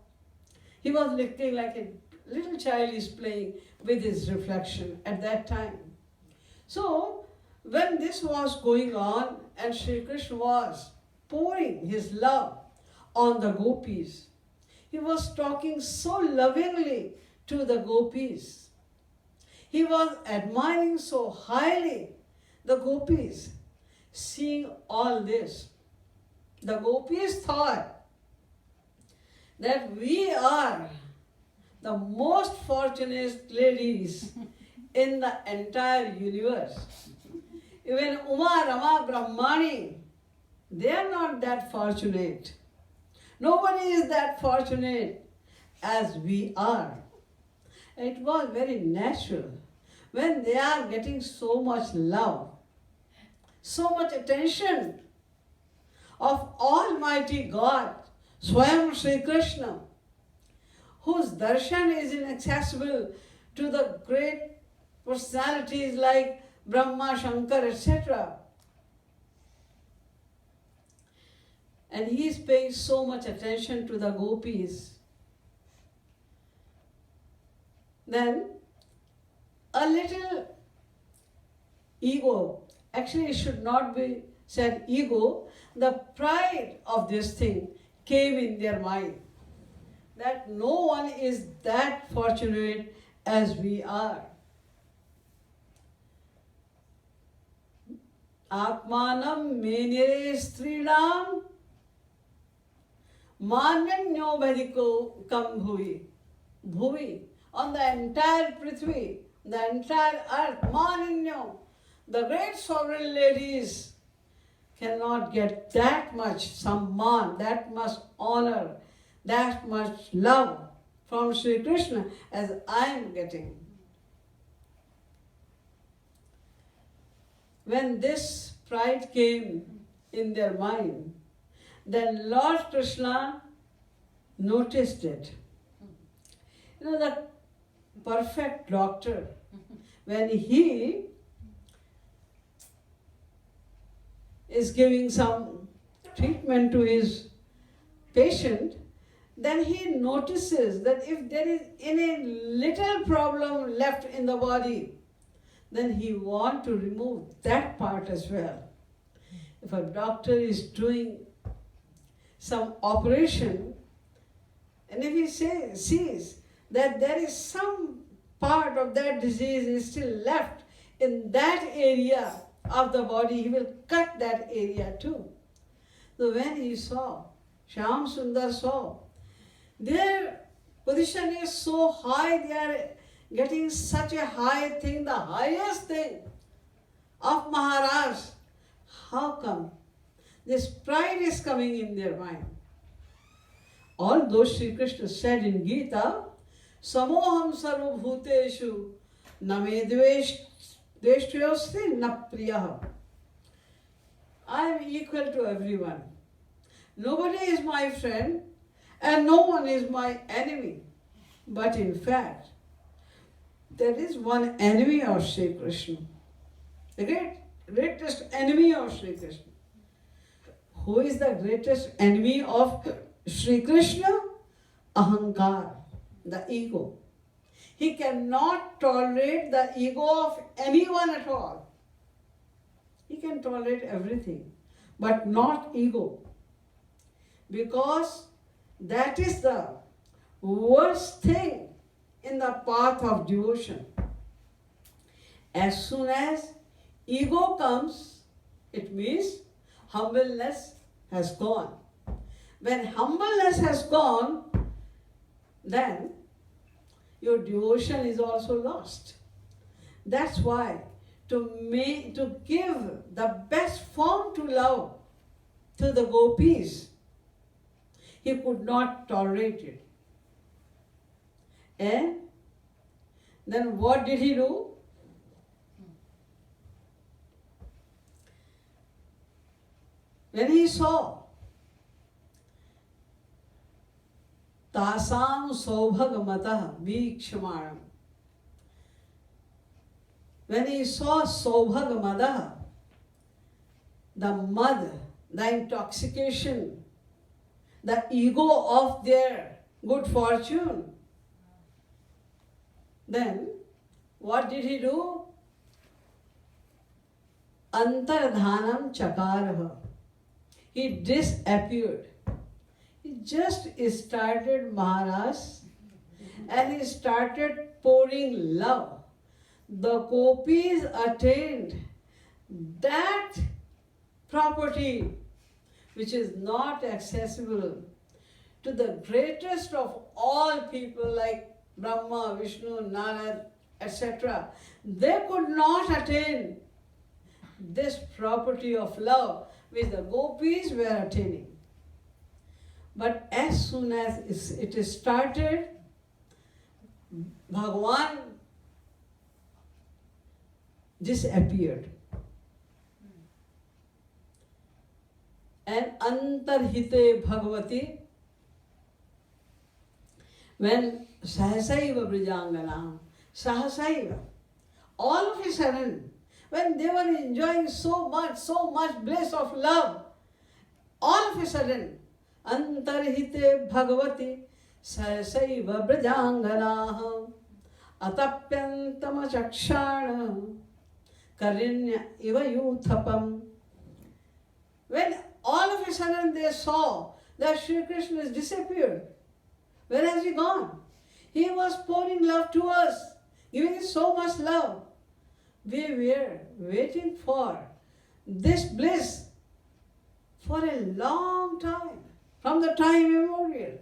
He was looking like a little child is playing with his reflection at that time. So, when this was going on and Shri Krishna was pouring his love on the gopis, he was talking so lovingly to the gopis. He was admiring so highly the gopis. Seeing all this, the gopis thought that we are the most fortunate ladies in the entire universe. Even Uma, Rama, Brahmani, they are not that fortunate. Nobody is that fortunate as we are. It was very natural. When they are getting so much love, so much attention of Almighty God, Swayam Shri Krishna, whose darshan is inaccessible to the great personalities like Brahma, Shankar, etc. And he is paying so much attention to the gopis. Then a little ego, actually it should not be said ego, the pride of this thing came in their mind. That no one is that fortunate as we are. Atmanam menire strinam mananyo bhadiko kam bhuvi. Bhuvi, on the entire Prithvi, the entire earth, mananyo, the great sovereign ladies cannot get that much samman, that much honor, that much love from Shri Krishna as I am getting. When this pride came in their mind, then Lord Krishna noticed it. You know, the perfect doctor, when he is giving some treatment to his patient, then he notices that if there is any little problem left in the body, then he wants to remove that part as well. If a doctor is doing some operation, and if he sees that there is some part of that disease is still left in that area of the body, he will cut that area too. So when he saw, Shyam Sundar saw, their position is so high, they are getting such a high thing, the highest thing of Maharaj. How come? This pride is coming in their mind. Although Shri Krishna said in Gita, Samoham sarva bhuteshu name dveshtayosti na priyaha. I am equal to everyone. Nobody is my friend and no one is my enemy. But in fact, there is one enemy of Shri Krishna. The greatest enemy of Shri Krishna. Who is the greatest enemy of Shri Krishna? Ahankar, the ego. He cannot tolerate the ego of anyone at all. He can tolerate everything, but not ego. Because that is the worst thing in the path of devotion. As soon as ego comes, it means humbleness has gone. When humbleness has gone, then your devotion is also lost. That's why to give the best form to love to the gopis, he could not tolerate it. And then what did he do? When he saw Tasam Saubhagamata Vikshamanam, when he saw Saubhagamata, the mud, the intoxication, the ego of their good fortune, then what did he do? Antardhanam Chakarha. He disappeared. He just started Maharaj and he started pouring love. The gopis attained that property which is not accessible to the greatest of all people like Brahma, Vishnu, Narad, etc. They could not attain this property of love which the gopis were attaining. But as soon as it started, Bhagavan disappeared. And antarhite Bhagavati, when Sahasaiva Brijangana, Sahasaiva, all of a sudden, when they were enjoying so much bliss of love, all of a sudden, antarhite Bhagavati, Sahasaiva Brijangana, atapyantama chakshana, karinya iva yuthapam. When all of a sudden they saw that Shri Krishna has disappeared, where has he gone? He was pouring love to us, giving us so much love. We were waiting for this bliss for a long time, from the time immemorial.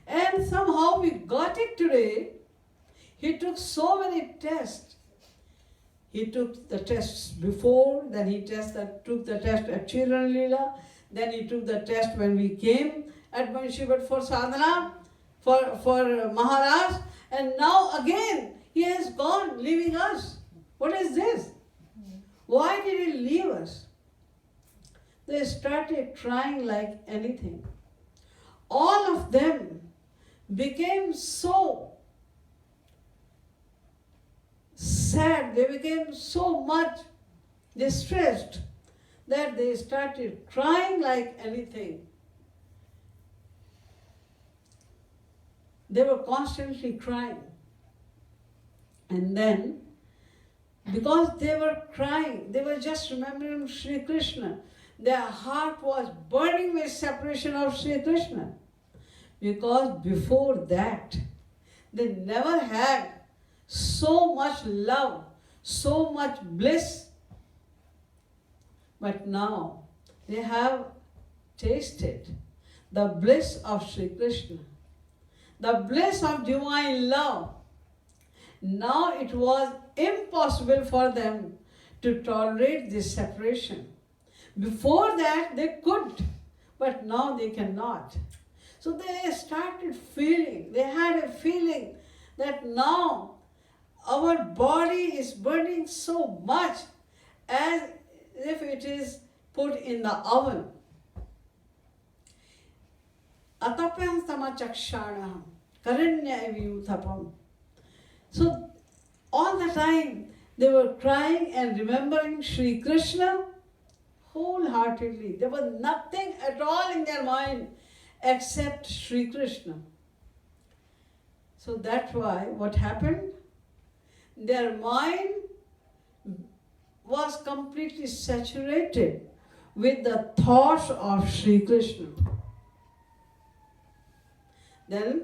And somehow we got it today. He took so many tests. He took the tests before, then he took the test at Children Leela, then he took the test when we came at Banshivat for sadhana, for Maharaj, and now again he has gone, leaving us. What is this? Why did he leave us? They started trying like anything. All of them became so sad, they became so much distressed that they started crying like anything. They were constantly crying. And then, because they were crying, they were just remembering Shri Krishna. Their heart was burning with separation of Shri Krishna. Because before that, they never had so much love, so much bliss. But now they have tasted the bliss of Shri Krishna, the bliss of divine love. Now it was impossible for them to tolerate this separation. Before that they could, but now they cannot. So they started feeling, they had a feeling that now our body is burning so much as if it is put in the oven. Atapyan tamachakshanaham karanya eviyuthapam. So all the time they were crying and remembering Shri Krishna wholeheartedly. There was nothing at all in their mind except Shri Krishna. So that's why what happened? Their mind was completely saturated with the thoughts of Shri Krishna. Then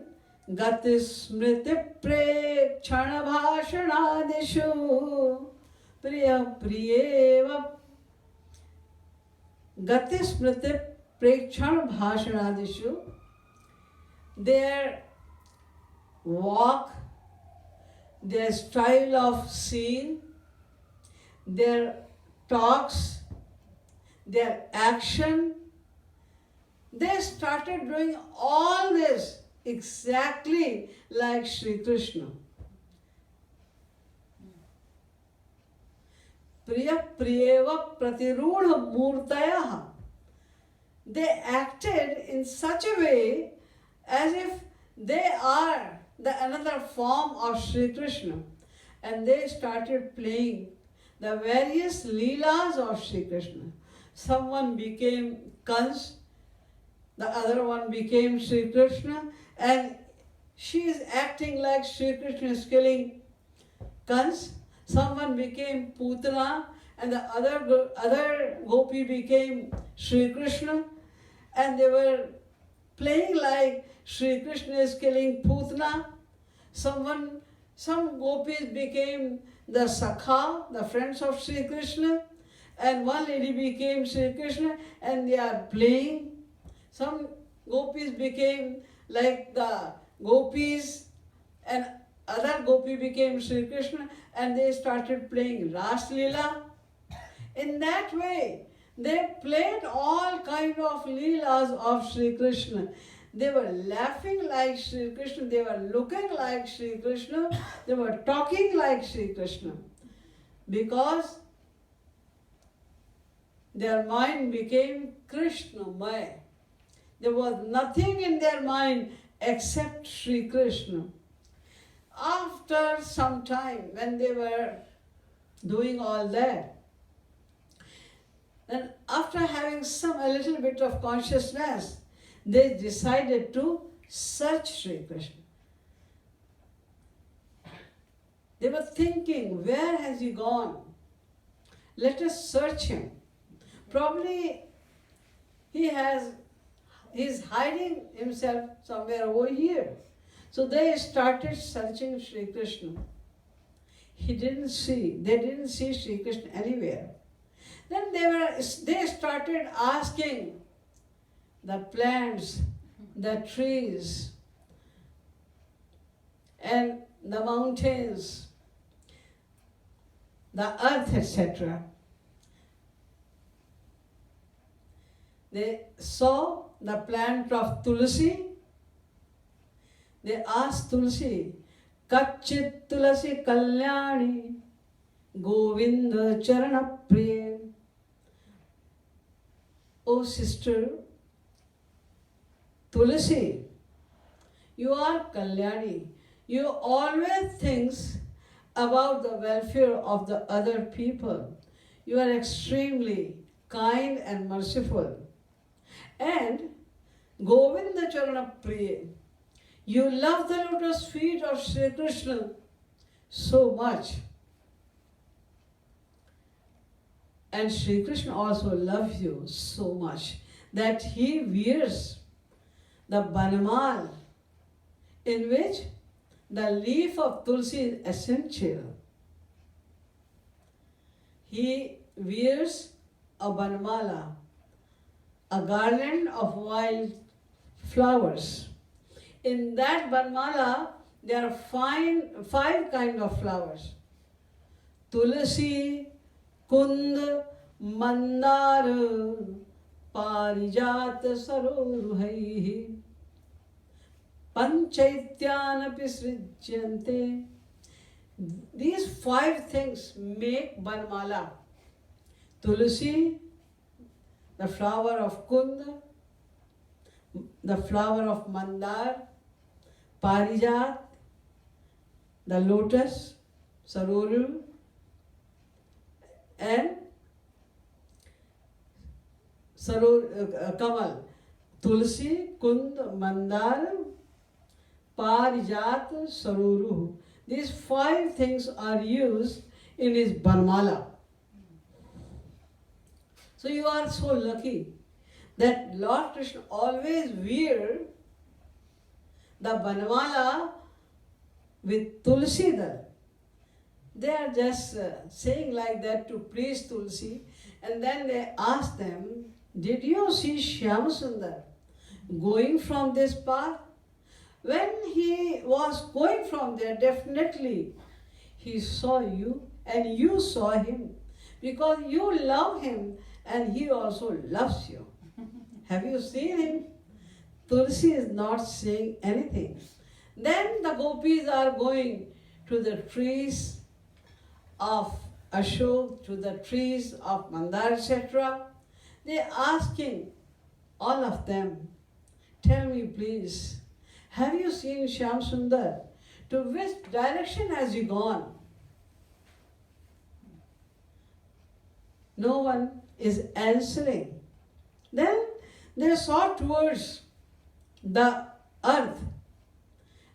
Gati Smriti Prekshana Bhashanadishu Priya Priyeva Gati Smriti Prekshana Bhashanadishu. Their walk, their style of seeing, their talks, their action, they started doing all this exactly like Shri Krishna. Priya Priyeva Pratirudha Murtayaha. They acted in such a way as if they are another form of Shri Krishna. And they started playing the various leelas of Shri Krishna. Someone became Kansa, the other one became Shri Krishna, and she is acting like Shri Krishna is killing Kansa. Someone became Putana, and the other gopi became Shri Krishna, and they were playing like Shri Krishna is killing Putana. Some gopis became the Sakha, the friends of Shri Krishna, and one lady became Shri Krishna, and they are playing. Some gopis became like the gopis, and other gopi became Shri Krishna, and they started playing Ras Leela. In that way, they played all kind of leelas of Shri Krishna. They were laughing like Shri Krishna, they were looking like Shri Krishna, they were talking like Shri Krishna. Because their mind became Krishnamaya. There was nothing in their mind except Shri Krishna. After some time, when they were doing all that, then after having a little bit of consciousness, they decided to search Shri Krishna. They were thinking, where has he gone? Let us search him. Probably he's hiding himself somewhere over here. So they started searching Shri Krishna. They didn't see Shri Krishna anywhere. Then they started asking the plants, the trees, and the mountains, the earth, etc. They saw the plant of Tulsi. They asked Tulsi, Kachit Tulasi Kalyani Govinda Charana Priya. Oh sister, Tulsi, you are Kalyani. You always think about the welfare of the other people. You are extremely kind and merciful. And Govinda Charana Priya, you love the lotus feet of Shri Krishna so much. And Shri Krishna also loves you so much that he wears the banmal in which the leaf of Tulsi is essential. He wears a banmala, a garland of wild flowers. In that banmala, there are five kinds of flowers. Tulsi, Kund, Mandar, Parijat, Saroruhaihi, Panchaityanaphi Srijyante. These five things make banmala. Tulsi, the flower of Kund, the flower of Mandar, Parijat, the lotus, Saroru, and Kamal. Tulsi, Kund, Mandar, Parijat, Saroru. These five things are used in his banmala. So you are so lucky that Lord Krishna always wear the banmala with Tulsi Dal. They are just saying like that to praise Tulsi, and then they ask them, did you see Shyam Sundar going from this path? When he was going from there, definitely he saw you and you saw him, because you love him and he also loves you. Have you seen him? Tulsi is not saying anything. Then the gopis are going to the trees of Ashok, to the trees of Mandar, etc. They are asking all of them, tell me please, have you seen Shyam Sundar? To which direction has he gone? No one is answering. Then they saw towards the earth,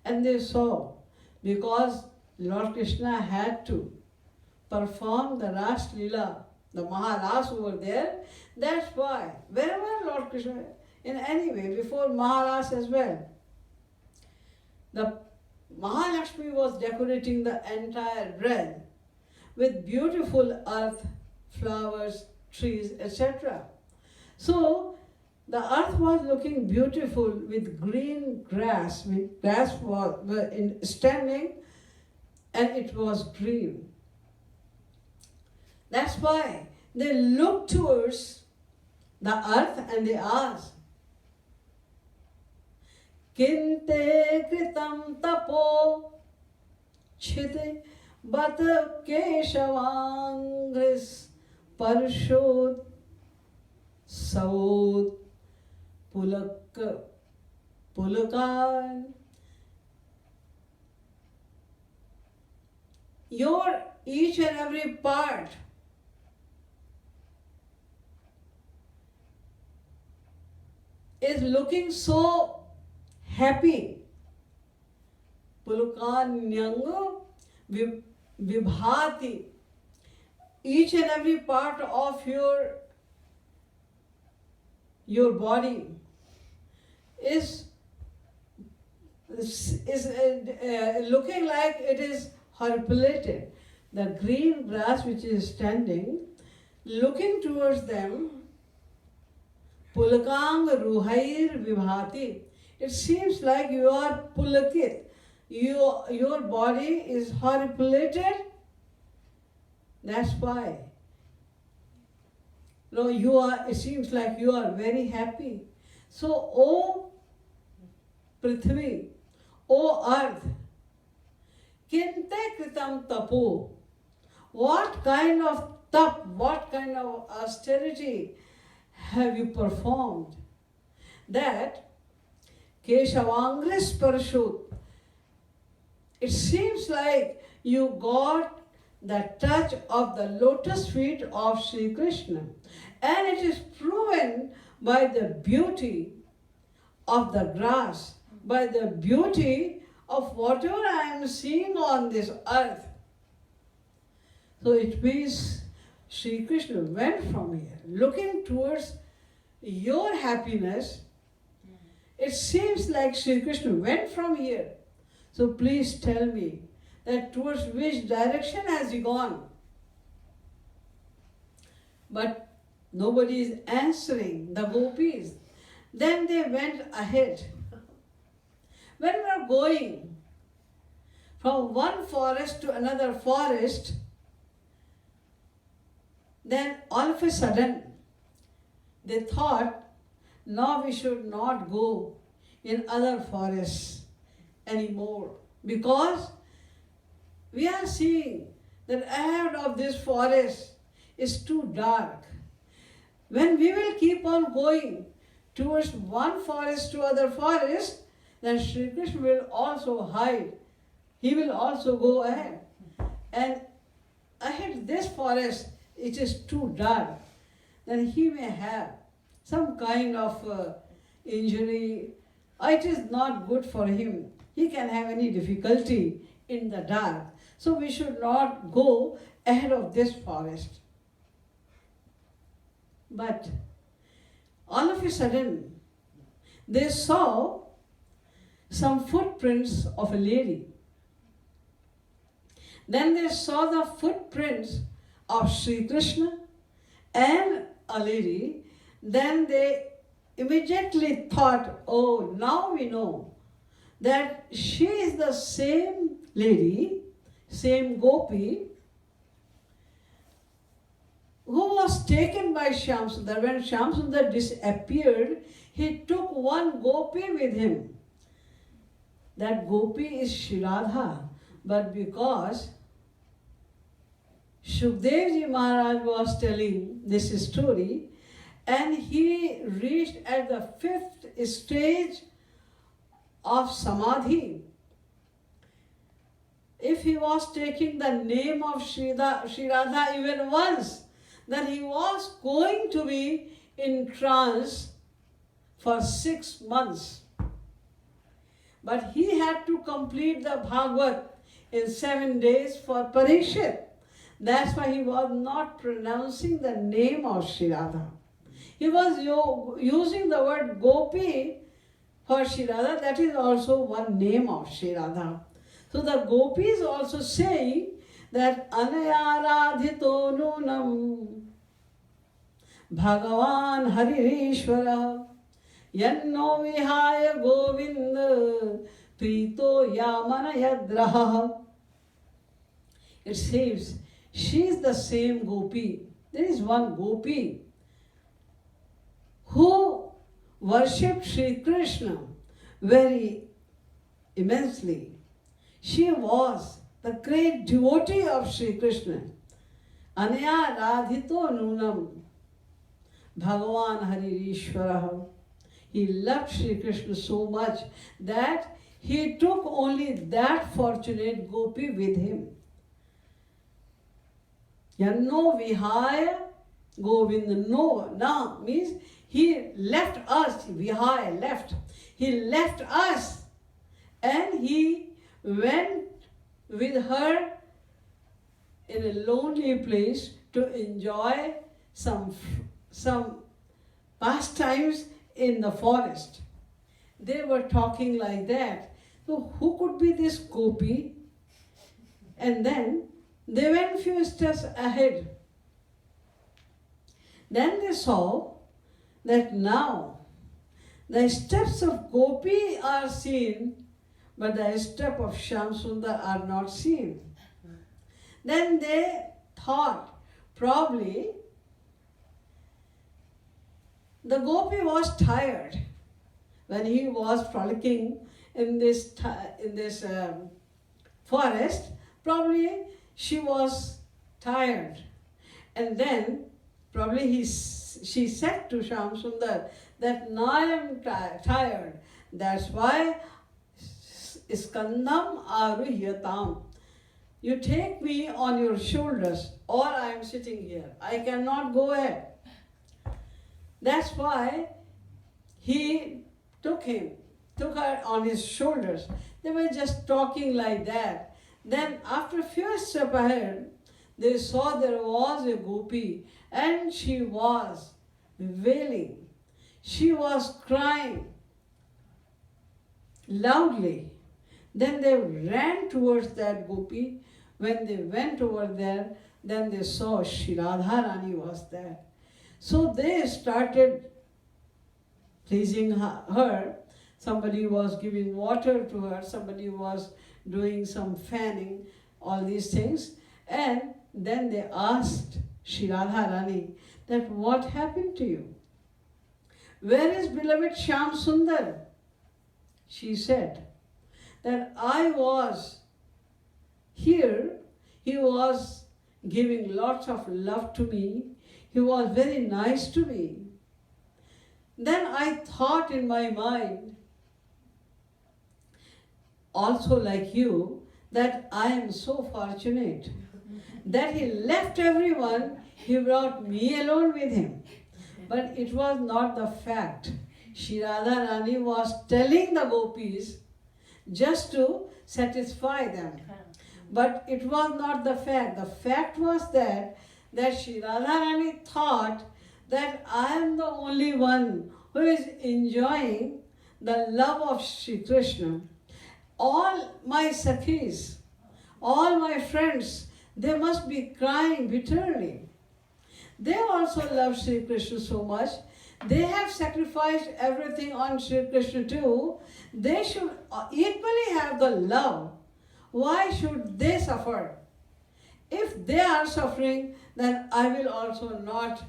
and they saw, because Lord Krishna had to perform the Ras Leela, the Maharas over there, that's why wherever Lord Krishna, in any way, before Maharas as well, the Mahalakshmi was decorating the entire realm with beautiful earth, flowers, trees, etc. So the earth was looking beautiful with green grass. Grass was standing and it was green. That's why they looked towards the earth and they asked, Kinte kritam tapo chite bat keshavangris parshot saud pulakan. Your each and every part is looking so happy. Pulukan nyango vibhati. Each and every part of your body is looking like it is harpilated. The green grass which is standing, looking towards them, pulakang ruhair vibhati. It seems like you are pulakit. Your body is harpilated That's why. No, it seems like you are very happy. So, O Prithvi, O Earth, Kinte Kritam Tapo, what kind of tap, what kind of austerity have you performed that Keshavangris Parashut, it seems like you got the touch of the lotus feet of Shri Krishna, and it is proven by the beauty of the grass, by the beauty of whatever I am seeing on this earth. So it means Shri Krishna went from here, looking towards your happiness. It seems like Shri Krishna went from here. So please tell me that towards which direction has he gone? But nobody is answering, the gopis. Then they went ahead. When we are going from one forest to another forest, then all of a sudden they thought, now we should not go in other forests anymore, because we are seeing that ahead of this forest is too dark. When we will keep on going towards one forest to other forest, then Shri Krishna will also hide. He will also go ahead. And ahead this forest, it is too dark. Then he may have some kind of injury. It is not good for him. He can have any difficulty in the dark. So we should not go ahead of this forest. But all of a sudden, they saw some footprints of a lady. Then they saw the footprints of Sri Krishna and a lady. Then they immediately thought, oh, now we know that she is the same lady, same gopi, who was taken by Shyamsundar. When Shyamsundar disappeared, he took one gopi with him. That gopi is Shri Radha, but because Shukdev Ji Maharaj was telling this story, and he reached at the 5th stage of Samadhi. If he was taking the name of Shri Radha even once, then he was going to be in trance for 6 months. But he had to complete the Bhagavad in 7 days for Parikshit. That's why he was not pronouncing the name of Shri Radha. He was using the word Gopi for Shri Radha. That is also one name of Shri Radha. So the gopis also saying that Anayaradhito nunam Bhagavan Haririshwara Yanno Vihaya Govinda Prito Yamana Yadraha. It says she is the same gopi. There is one gopi who worshipped Shri Krishna very immensely. She was the great devotee of Shri Krishna. Anaya radhito nunam Bhagavan Haririshwara. He loved Shri Krishna so much that he took only that fortunate gopi with him. Yanno Vihaya Govinda no. Now means he left us. Vihaya left. He left us and he went with her in a lonely place to enjoy some pastimes in the forest. They were talking like that. So who could be this gopi? And then they went few steps ahead. Then they saw that now the steps of gopi are seen, but the step of Shyamsundar are not seen. Then they thought probably the gopi was tired when he was frolicking in this forest. Probably she was tired, and then probably she said to Shyam Sundar that now I am tired. That's why Skandam Aruhyatam. You take me on your shoulders, or I am sitting here. I cannot go ahead. That's why he took her on his shoulders. They were just talking like that. Then after a few steps ahead, they saw there was a gopi and she was wailing. She was crying loudly. Then they ran towards that gopi. When they went over there, then they saw Shri Radharani was there. So they started pleasing her. Somebody was giving water to her, somebody was doing some fanning, all these things. And then they asked Shri Radharani that what happened to you? Where is beloved Shyam Sundar? She said that I was here, he was giving lots of love to me, he was very nice to me. Then I thought in my mind, also like you, that I am so fortunate that he left everyone, he brought me alone with him. But it was not the fact. Shri Radharani was telling the gopis just to satisfy them. But it was not the fact. The fact was that Shri Radharani thought that I am the only one who is enjoying the love of Shri Krishna. All my sakhis, all my friends, they must be crying bitterly. They also love Shri Krishna so much. They have sacrificed everything on Shri Krishna too. They should equally have the love. Why should they suffer? If they are suffering, then I will also not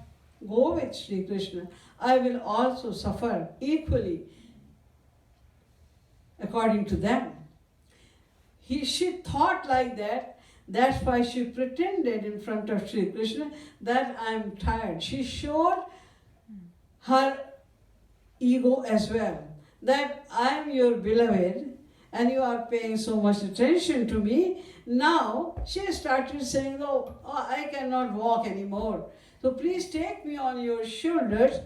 go with Shri Krishna. I will also suffer equally according to them. She thought like that. That's why she pretended in front of Shri Krishna that I am tired. She showed her ego as well, that I am your beloved and you are paying so much attention to me. Now she started saying, oh, I cannot walk anymore. So please take me on your shoulders,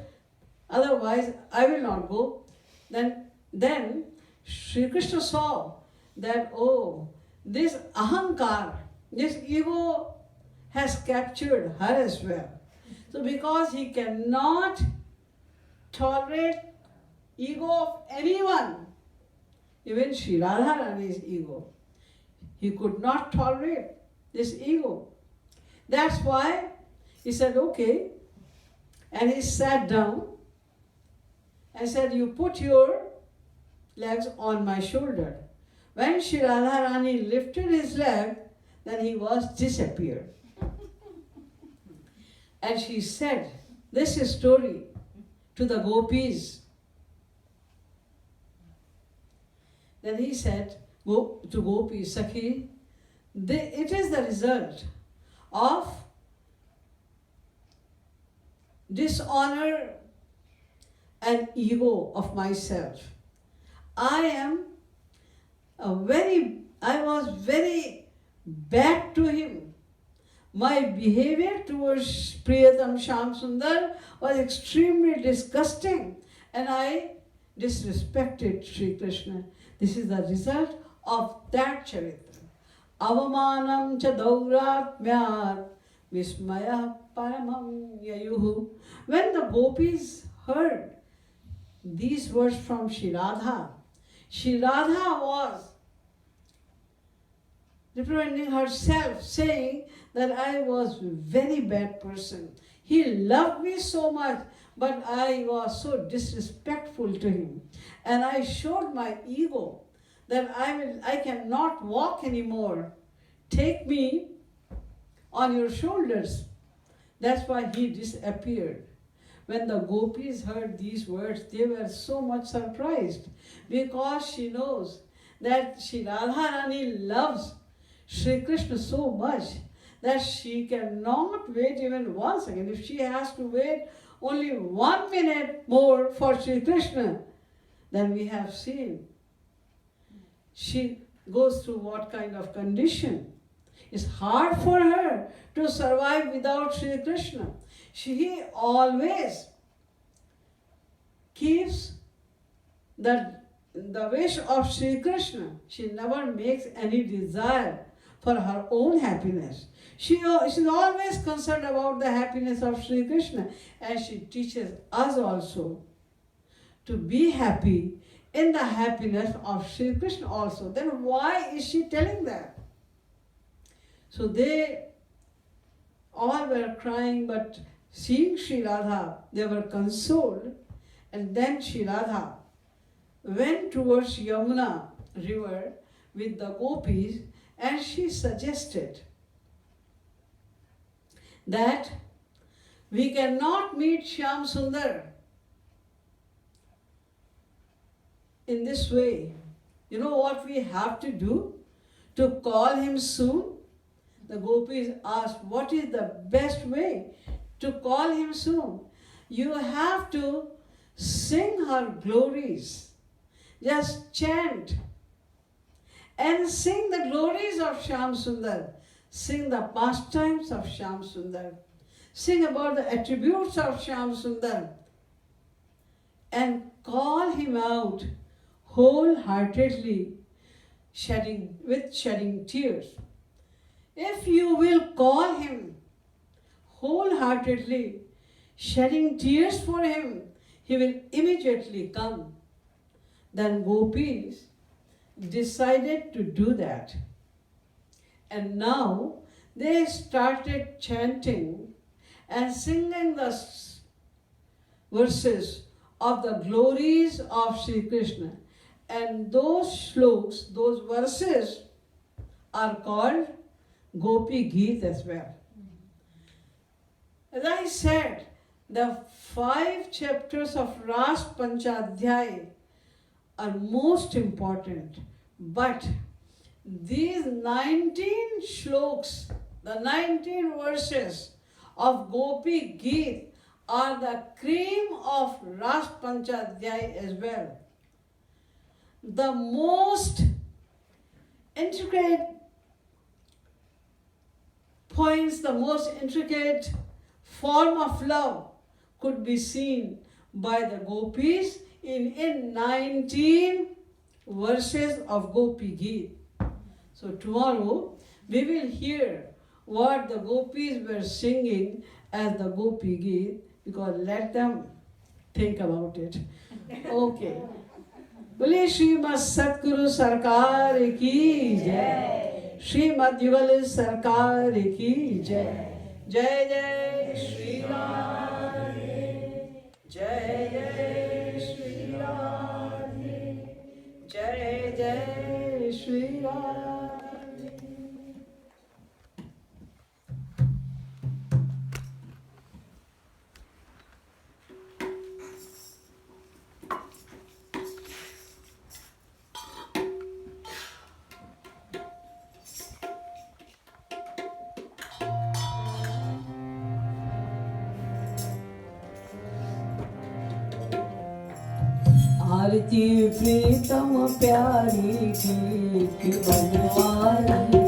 otherwise I will not go. Then Shri Krishna saw that, oh, this ahankar, this ego has captured her as well. So because he cannot tolerate ego of anyone, even Shri Radharani's ego, he could not tolerate this ego. That's why he said, okay, and he sat down and said, you put your legs on my shoulder. When Shri Radharani lifted his leg, then he was disappeared. And she said this story to the gopis. Then he said to gopis, Sakhi, it is the result of dishonor and ego of myself. I was very bad to him. My behavior towards Priyatam Shyam Sundar was extremely disgusting and I disrespected Shri Krishna. This is the result of that charitra. Avamanam cha dauratmyat vismaya paramam yayuhu. When the gopis heard these words from Shri Radha was reprimanding herself, saying that I was a very bad person. He loved me so much, but I was so disrespectful to him. And I showed my ego that I cannot walk anymore. Take me on your shoulders. That's why he disappeared. When the gopis heard these words, they were so much surprised because she knows that Shri Radharani loves Shri Krishna so much that she cannot wait even 1 second. If she has to wait only 1 minute more for Shri Krishna, then we have seen she goes through what kind of condition. It's hard for her to survive without Shri Krishna. She always keeps the wish of Shri Krishna. She never makes any desire for her own happiness. She's always concerned about the happiness of Shri Krishna, and she teaches us also to be happy in the happiness of Shri Krishna also. Then why is she telling that? So they all were crying, but seeing Shri Radha, they were consoled. And then Shri Radha went towards Yamuna river with the gopis, and she suggested that we cannot meet Shyam Sundar in this way. You know what we have to do to call him soon? The gopis asked, what is the best way to call him soon? You have to sing her glories. Just chant and sing the glories of Shyam Sundar. Sing the pastimes of Shyam Sundar. Sing about the attributes of Shyam Sundar. And call him out wholeheartedly, shedding tears. If you will call him wholeheartedly, shedding tears for him, he will immediately come. Then gopis decided to do that. And now they started chanting and singing the verses of the glories of Shri Krishna. And those shlokas, those verses are called Gopi Geet as well. As I said, the 5 chapters of Ras Panchadhyay are most important, but these 19 shlokas, the 19 verses of Gopi Geet are the cream of Ras Panchadhyay as well. The most intricate points, the most intricate form of love could be seen by the gopis in 19 verses of Gopi Geet. So tomorrow we will hear what the gopis were singing as the Gopi Geet, because let them think about it. Okay. बोले श्रीमद सतगुरु सरकार की जय, श्रीमद युगल सरकार की जय। जय जय श्री राधे, जय जय श्री राधे, जय जय श्री राधे। आरती प्रीतम प्यारी की बनवारी,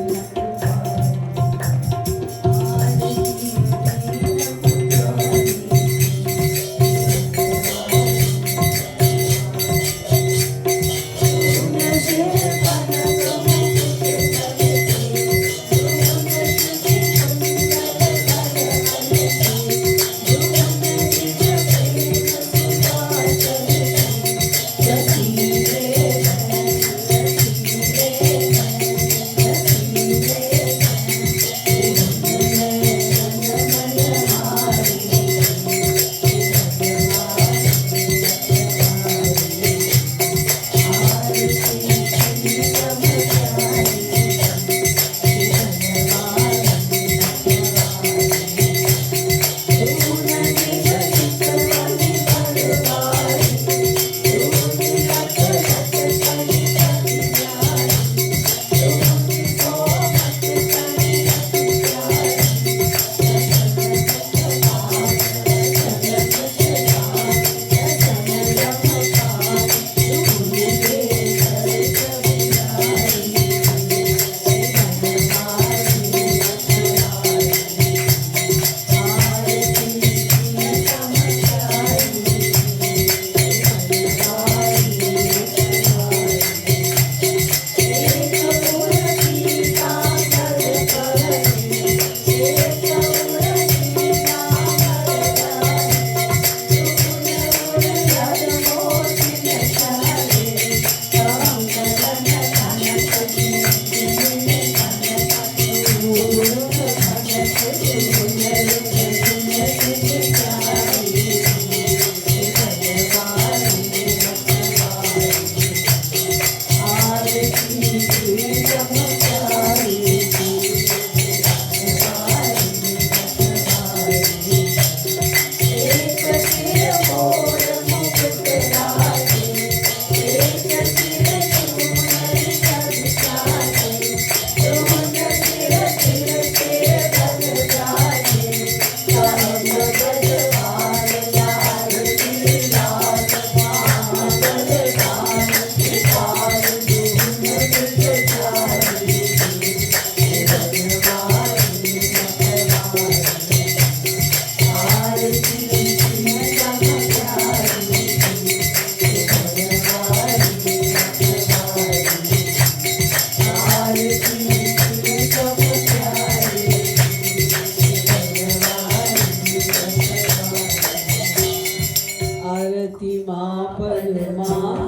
भारती माँ परमा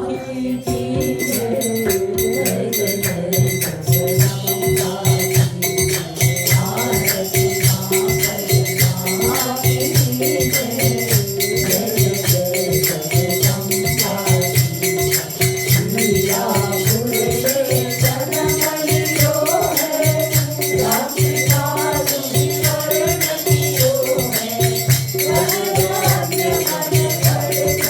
की जय। जय जय जय जगदम्बा की भारती माँ परमा की जय। जय जय जगदम्बा की लीला गुरुदेव चरणमणि जो है राधिका दुखी करती जो है वरदान्य मन कर करे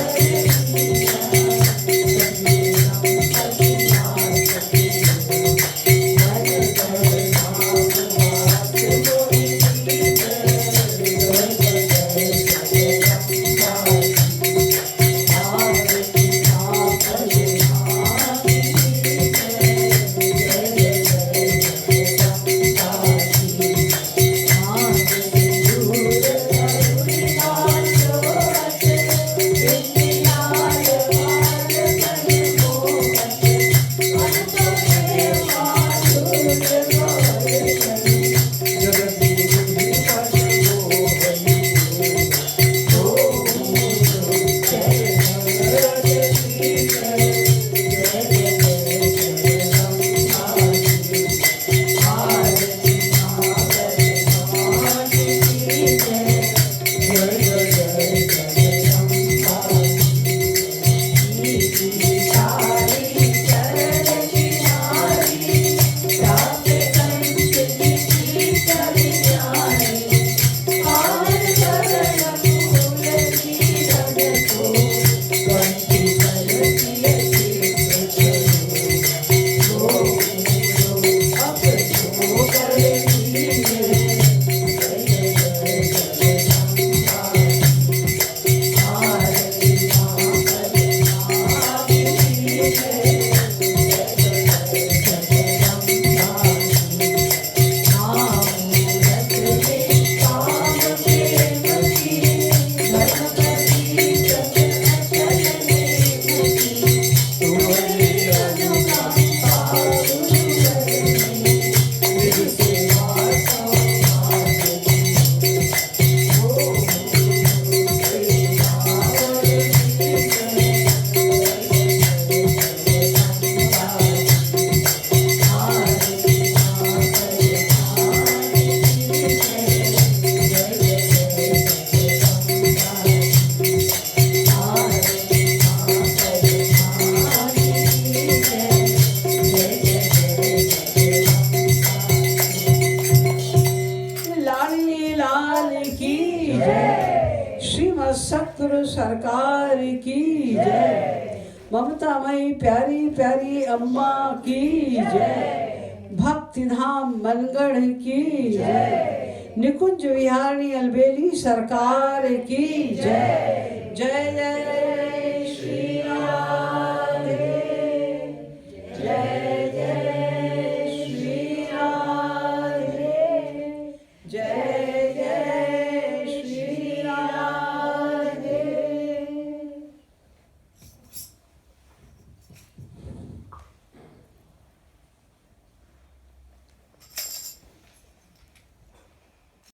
सतगुरु सरकार की जय। ममतामयी प्यारी प्यारी अम्मा की जय। भक्ति धाम मनगढ़ की जय। निकुंज विहारणी अलबेली सरकार की जय। जय जय